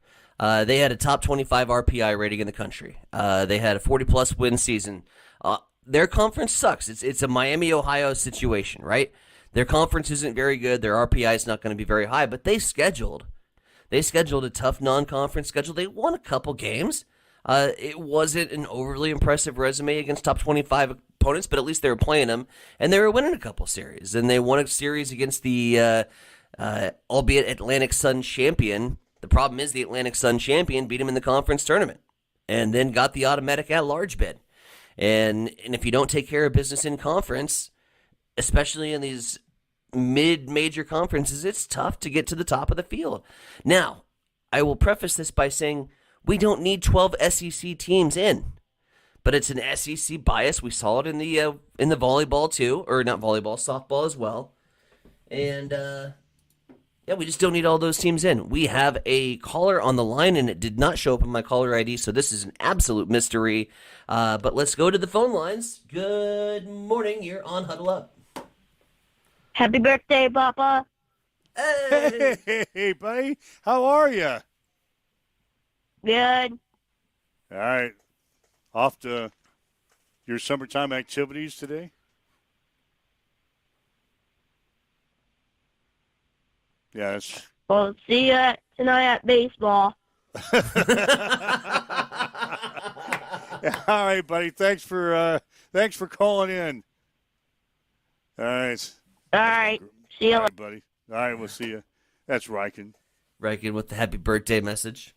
They had a top 25 RPI rating in the country. They had a 40-plus win season. Their conference sucks. It's a Miami, Ohio situation, right? Their conference isn't very good. Their RPI is not going to be very high, but they scheduled a tough non-conference schedule. They won a couple games. It wasn't an overly impressive resume against top 25 opponents, but at least they were playing them, and they were winning a couple series. And they won a series against the, albeit Atlantic Sun champion. The problem is the Atlantic Sun champion beat him in the conference tournament and then got the automatic at-large bid. And if you don't take care of business in conference, especially in these mid-major conferences, it's tough to get to the top of the field. Now, I will preface this by saying we don't need 12 SEC teams in, but it's an SEC bias. We saw it in the volleyball too, or not volleyball, softball as well. And yeah, we just don't need all those teams in. We have a caller on the line, and it did not show up in my caller ID, so this is an absolute mystery. But let's go to the phone lines. Good morning. You're on Huddle Up. Happy birthday, Papa. Hey, buddy. How are you? Good. All right. Off to your summertime activities today? Yes. Well, see you tonight at baseball. All right, buddy. Thanks for calling in. All right. All right. See you later, buddy. All right, we'll see you. That's Riken. Riken with the happy birthday message.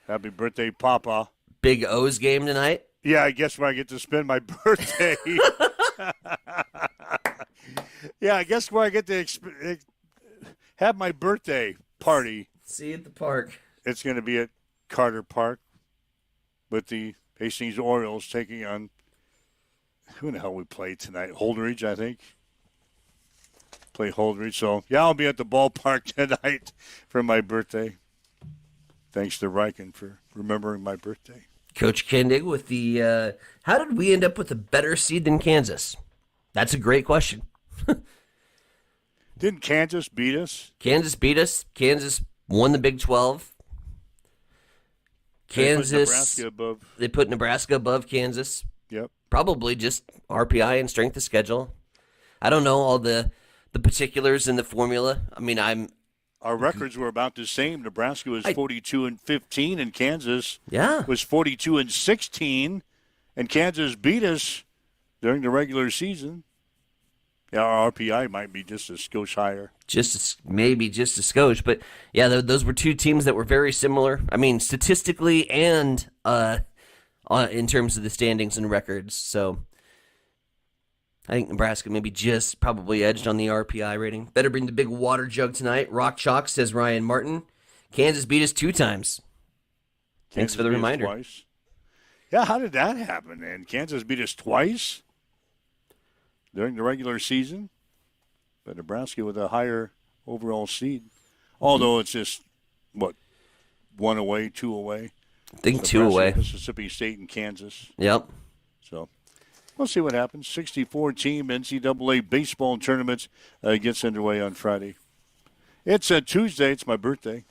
Happy birthday, Papa. Big O's game tonight. Yeah, I guess where I get to spend my birthday. Yeah, I guess where I get to have my birthday party. See you at the park. It's going to be at Carter Park with the Hastings Orioles taking on, who in the hell we play tonight? Holdridge, I think. Play Holdridge. So, yeah, I'll be at the ballpark tonight for my birthday. Thanks to Riken for remembering my birthday. Coach Kendig with the, how did we end up with a better seed than Kansas? That's a great question. Didn't Kansas beat us? Kansas beat us. Kansas won the Big 12. Kansas. They put Nebraska above Kansas. Yep. Probably just RPI and strength of schedule. I don't know all the particulars in the formula. I mean, our records were about the same. Nebraska was 42-15, and Kansas was 42-16, and Kansas beat us during the regular season. Yeah, our RPI might be just a skosh higher. Maybe just a skosh. But, yeah, those were two teams that were very similar. I mean, statistically and in terms of the standings and records. So I think Nebraska maybe just probably edged on the RPI rating. Better bring the big water jug tonight. Rock chalk, says Ryan Martin. Kansas beat us 2 times. Thanks for the reminder. Twice. Yeah, how did that happen, man? Kansas beat us twice during the regular season, but Nebraska with a higher overall seed. Although it's just, 1 away, 2 away. I think Nebraska, 2 away. Mississippi State and Kansas. Yep. So we'll see what happens. 64-team NCAA baseball tournament gets underway on Friday. It's a Tuesday. It's my birthday.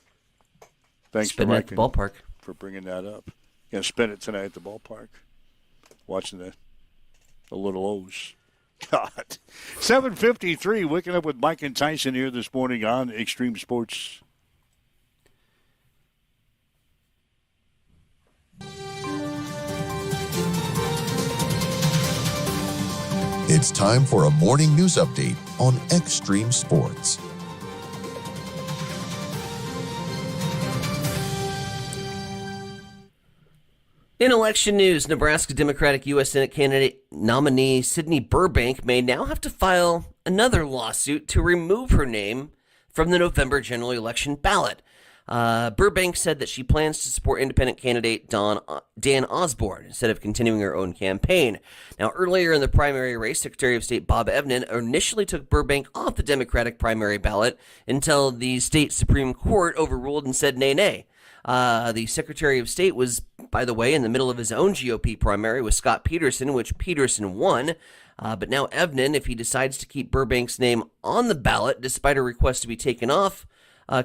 Thanks to Mike at the ballpark for bringing that up. Gonna spend it tonight at the ballpark, watching the little O's. God. 7:53, waking up with Mike and Tyson here this morning on Extreme Sports. It's It's time for a morning news update on Extreme Sports. In election news, Nebraska Democratic U.S. Senate candidate nominee Sydney Burbank may now have to file another lawsuit to remove her name from the November general election ballot. Burbank said that she plans to support independent candidate Dan Osborne instead of continuing her own campaign. Now, earlier in the primary race, Secretary of State Bob Evnen initially took Burbank off the Democratic primary ballot until the state Supreme Court overruled and said nay. The Secretary of State was, by the way, in the middle of his own GOP primary with Scott Peterson, which Peterson won. But now Evnen, if he decides to keep Burbank's name on the ballot despite a request to be taken off,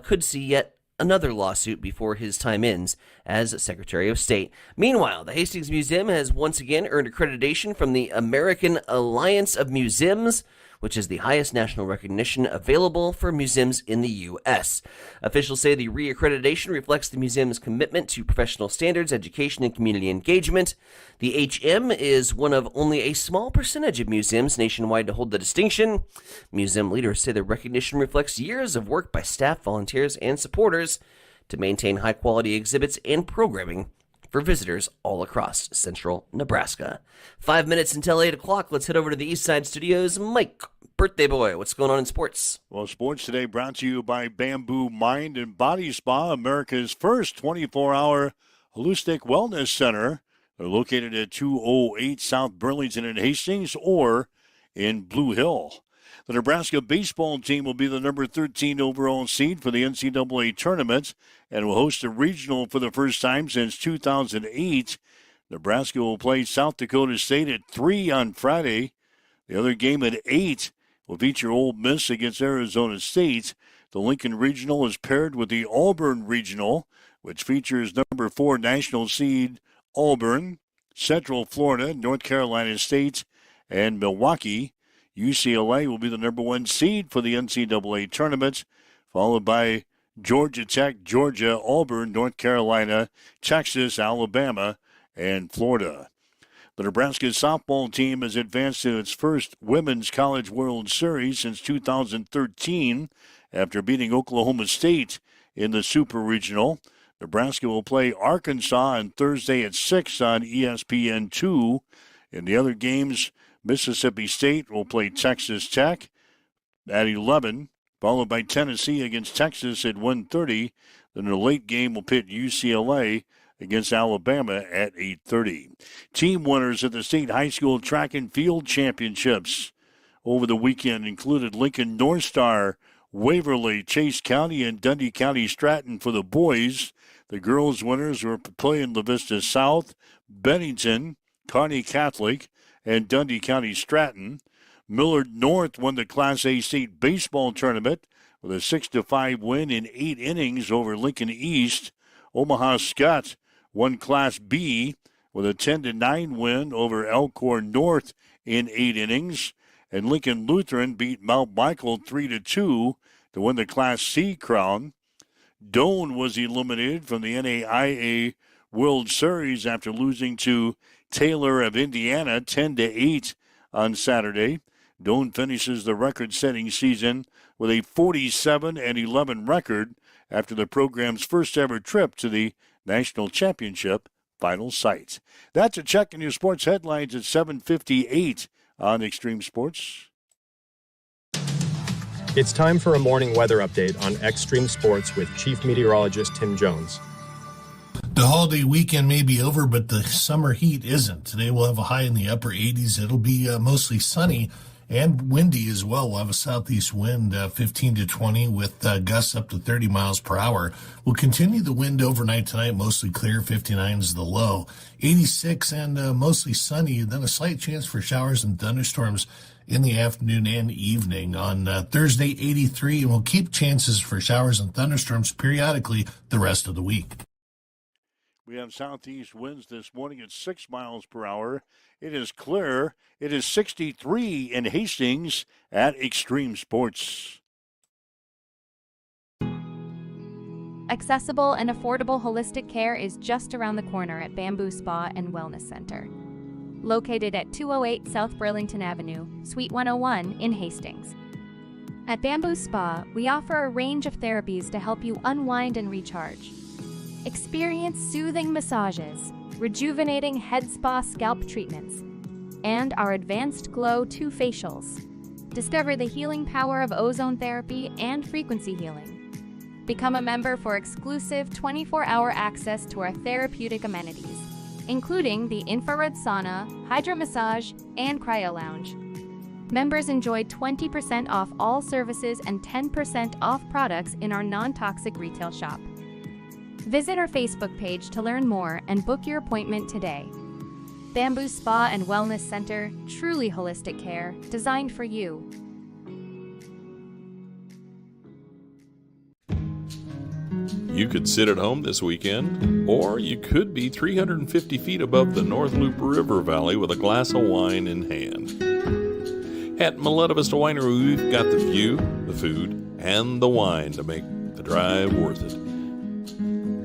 could see yet another lawsuit before his time ends as Secretary of State. Meanwhile, the Hastings Museum has once again earned accreditation from the American Alliance of Museums, which is the highest national recognition available for museums in the U.S. Officials say the reaccreditation reflects the museum's commitment to professional standards, education, and community engagement. The HM is one of only a small percentage of museums nationwide to hold the distinction. Museum leaders say the recognition reflects years of work by staff, volunteers, and supporters to maintain high-quality exhibits and programming for visitors all across central Nebraska. 5 minutes until 8 o'clock. Let's head over to the East Side Studios. Mike, birthday boy, what's going on in sports? Well, sports today brought to you by Bamboo Mind and Body Spa, America's first 24-hour holistic wellness center. They're located at 208 South Burlington in Hastings or in Blue Hill. The Nebraska baseball team will be the number 13 overall seed for the NCAA tournament and will host a regional for the first time since 2008. Nebraska will play South Dakota State at 3 on Friday. The other game at 8 will feature Ole Miss against Arizona State. The Lincoln Regional is paired with the Auburn Regional, which features number 4 national seed Auburn, Central Florida, North Carolina State, and Milwaukee. UCLA will be the number 1 seed for the NCAA tournament, followed by Georgia Tech, Georgia, Auburn, North Carolina, Texas, Alabama, and Florida. The Nebraska softball team has advanced to its first Women's College World Series since 2013 after beating Oklahoma State in the Super Regional. Nebraska will play Arkansas on Thursday at 6 on ESPN2. In the other games, Mississippi State will play Texas Tech at 11, followed by Tennessee against Texas at 1:30. Then the late game will pit UCLA against Alabama at 8:30. Team winners at the State High School Track and Field Championships over the weekend included Lincoln North Star, Waverly, Chase County, and Dundee County Stratton for the boys. The girls' winners were playing La Vista South, Bennington, Kearney Catholic, and Dundee County Stratton. Millard North won the Class A state baseball tournament with a 6-5 win in 8 innings over Lincoln East. Omaha Scott won Class B with a 10-9 win over Elkhorn North in 8 innings. And Lincoln Lutheran beat Mount Michael 3-2 to win the Class C crown. Doane was eliminated from the NAIA World Series after losing to Taylor of Indiana 10-8 on Saturday. Doane finishes the record-setting season with a 47-11 record after the program's first-ever trip to the National Championship final site. That's a check in your sports headlines at 7:58 on Extreme Sports. It's time for a morning weather update on Extreme Sports with Chief Meteorologist Tim Jones. The holiday weekend may be over, but the summer heat isn't. Today we'll have a high in the upper 80s. It'll be mostly sunny and windy as well. We'll have a southeast wind, 15 to 20 with gusts up to 30 miles per hour. We'll continue the wind overnight tonight, mostly clear, 59 is the low. 86 and mostly sunny, then a slight chance for showers and thunderstorms in the afternoon and evening. On Thursday, 83, and we'll keep chances for showers and thunderstorms periodically the rest of the week. We have southeast winds this morning at 6 miles per hour. It is clear. It is 63 in Hastings at Extreme Sports. Accessible and affordable holistic care is just around the corner at Bamboo Spa and Wellness Center. located at 208 South Burlington Avenue, Suite 101 in Hastings. At Bamboo Spa, we offer a range of therapies to help you unwind and recharge. Experience soothing massages, rejuvenating head spa scalp treatments, and our Advanced Glow 2 facials. Discover the healing power of ozone therapy and frequency healing. Become a member for exclusive 24-hour access to our therapeutic amenities, including the infrared sauna, hydro massage, and cryo lounge. Members enjoy 20% off all services and 10% off products in our non-toxic retail shop. Visit our Facebook page to learn more and book your appointment today. Bamboo Spa and Wellness Center, truly holistic care, designed for you. You could sit at home this weekend, or you could be 350 feet above the North Loop River Valley with a glass of wine in hand. At Miletta Vista Winery, we've got the view, the food, and the wine to make the drive worth it.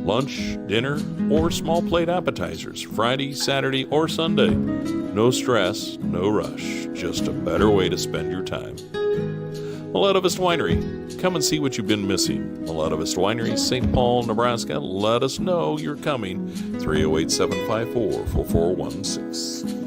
Lunch, dinner, or small plate appetizers, Friday, Saturday, or Sunday. No stress, no rush, just a better way to spend your time. Miletta Vista Winery, come and see what you've been missing. Miletta Vista Winery, St. Paul, Nebraska. Let us know you're coming. 308-754-4416.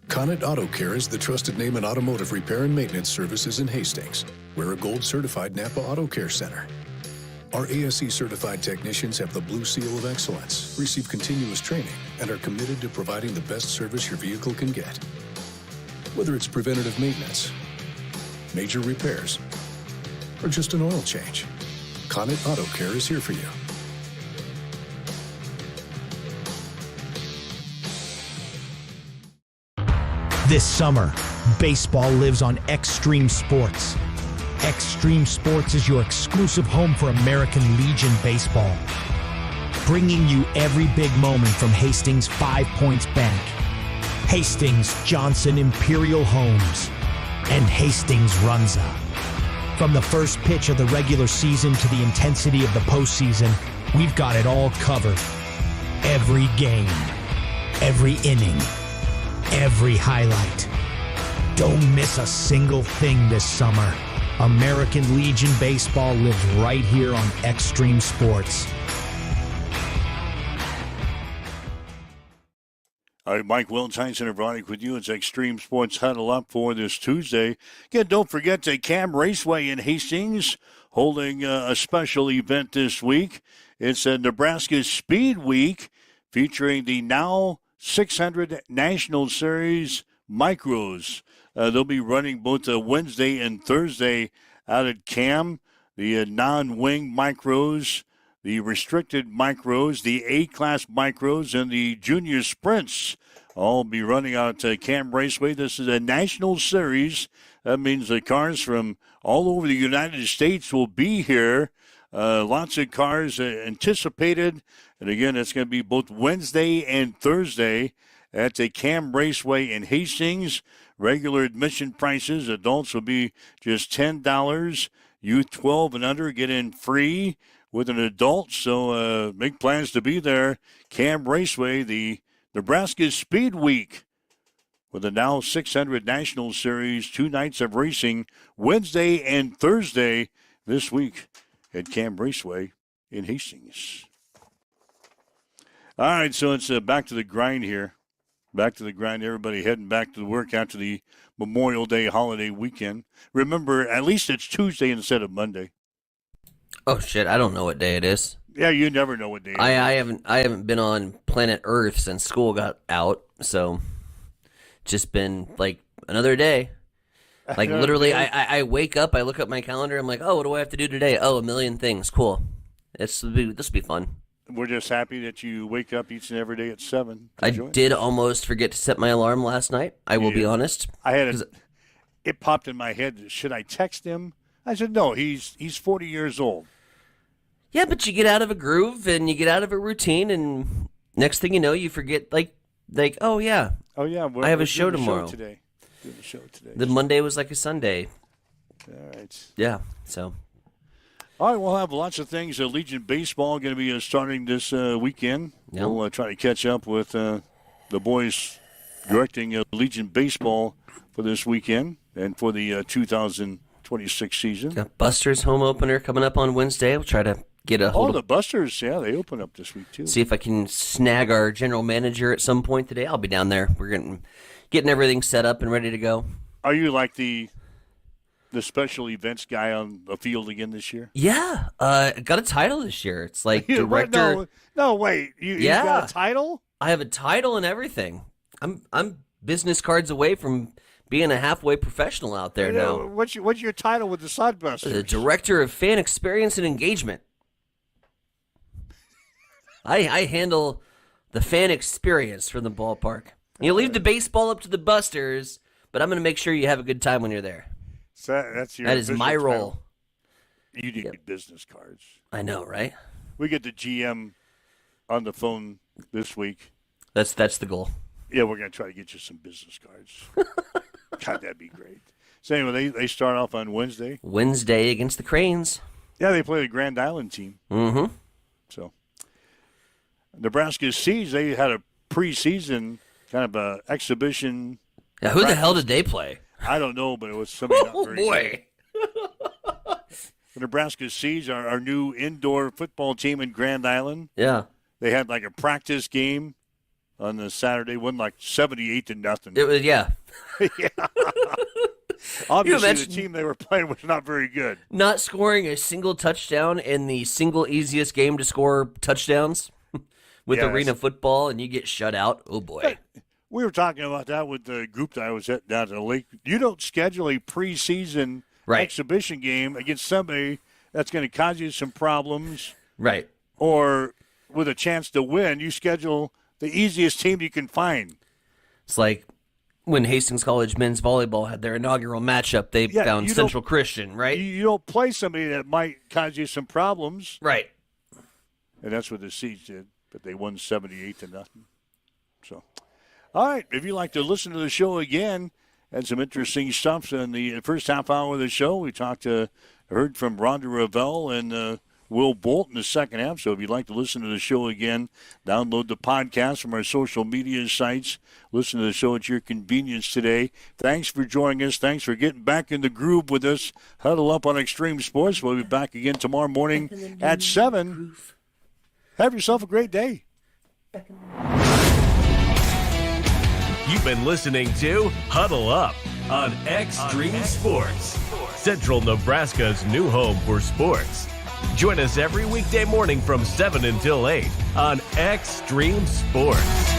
Connet Auto Care is the trusted name in automotive repair and maintenance services in Hastings. We're a gold-certified Napa Auto Care Center. Our ASE-certified technicians have the Blue Seal of Excellence, receive continuous training, and are committed to providing the best service your vehicle can get. Whether it's preventative maintenance, major repairs, or just an oil change, Connet Auto Care is here for you. This summer, baseball lives on Extreme Sports. Extreme Sports is your exclusive home for American Legion Baseball, bringing you every big moment from Hastings 5 Points Bank, Hastings Johnson Imperial Homes, and Hastings Runza. From the first pitch of the regular season to the intensity of the postseason, we've got it all covered. Every game, every inning, every highlight. Don't miss a single thing this summer. American Legion Baseball lives right here on Extreme Sports. All right, Mike Will, Tyson Evronic with you. It's Extreme Sports Huddle Up for this Tuesday. Again, don't forget the Cam Raceway in Hastings holding a special event this week. It's a Nebraska Speed Week featuring the now 600 National Series Micros. They'll be running both Wednesday and Thursday out at Cam. The non-wing Micros, the restricted Micros, the A-Class Micros, and the Junior Sprints all be running out at Cam Raceway. This is a National Series. That means the cars from all over the United States will be here. Lots of cars anticipated. And again, it's going to be both Wednesday and Thursday at the Cam Raceway in Hastings. Regular admission prices, adults will be just $10. Youth 12 and under get in free with an adult. So make plans to be there. Cam Raceway, the Nebraska Speed Week with the now 600 National Series. 2 nights of racing, Wednesday and Thursday this week at Cam Raceway in Hastings. All right, so it's back to the grind here. Back to the grind. Everybody heading back to the work after the Memorial Day holiday weekend. Remember, at least it's Tuesday instead of Monday. Oh shit! I don't know what day it is. Yeah, you never know what day it is. I haven't been on planet Earth since school got out, so just been like another day. Like literally, I wake up, I look at my calendar, I'm like, oh, what do I have to do today? Oh, a million things. Cool. This will be fun. We're just happy that you wake up each and every day at 7. I did almost forget to set my alarm last night. I will be honest. It popped in my head. Should I text him? I said, no, he's 40 years old. Yeah, but you get out of a groove and you get out of a routine, and next thing you know, you forget, like oh yeah, I have a show tomorrow. Doing a show today. The Monday was like a Sunday. All right. Yeah, so. All right, we'll have lots of things. Legion Baseball going to be starting this weekend. Yep. We'll try to catch up with the boys directing Legion Baseball for this weekend and for the 2026 season. Got Buster's home opener coming up on Wednesday. We'll try to get a hold of the Busters. Yeah, they open up this week, too. See if I can snag our general manager at some point today. I'll be down there. We're getting everything set up and ready to go. Are you like the special events guy on the field again this year? Yeah, got a title this year. It's like director. No, wait. You got a title? I have a title and everything. I'm business cards away from being a halfway professional out there now. What's your title with the Sodbusters? The director of fan experience and engagement. I handle the fan experience from the ballpark. You leave the baseball up to the Busters, but I'm going to make sure you have a good time when you're there. So that is my role. You need business cards. I know, right? We get the GM on the phone this week. That's the goal. Yeah, we're going to try to get you some business cards. God, that'd be great. So anyway, they start off on Wednesday. Wednesday against the Cranes. Yeah, they play the Grand Island team. Mm-hmm. So Nebraska Siege, they had a preseason kind of a exhibition. Yeah, who the hell did they play? I don't know, but it was somebody not very boy. good. The Nebraska Siege, our new indoor football team in Grand Island. Yeah. They had like a practice game on the Saturday, won like 78-0. It was, yeah. Yeah. Obviously, the team they were playing was not very good. Not scoring a single touchdown in the single easiest game to score touchdowns with arena football, and you get shut out. Oh, boy. We were talking about that with the group that I was at down at the lake. You don't schedule a preseason exhibition game against somebody that's going to cause you some problems. Right. Or with a chance to win, you schedule the easiest team you can find. It's like when Hastings College men's volleyball had their inaugural matchup, they found Central Christian, right? You don't play somebody that might cause you some problems. Right. And that's what the Siege did, but they won 78-0. So, all right, if you'd like to listen to the show again, had some interesting stuff in the first half hour of the show. We heard from Rhonda Ravel and Will Bolt in the second half. So if you'd like to listen to the show again, download the podcast from our social media sites. Listen to the show at your convenience today. Thanks for joining us. Thanks for getting back in the groove with us. Huddle up on Extreme Sports. We'll be back again tomorrow morning at 7. Have yourself a great day. You've been listening to Huddle Up on Extreme Sports, Central Nebraska's new home for sports. Join us every weekday morning from 7 until 8 on Extreme Sports.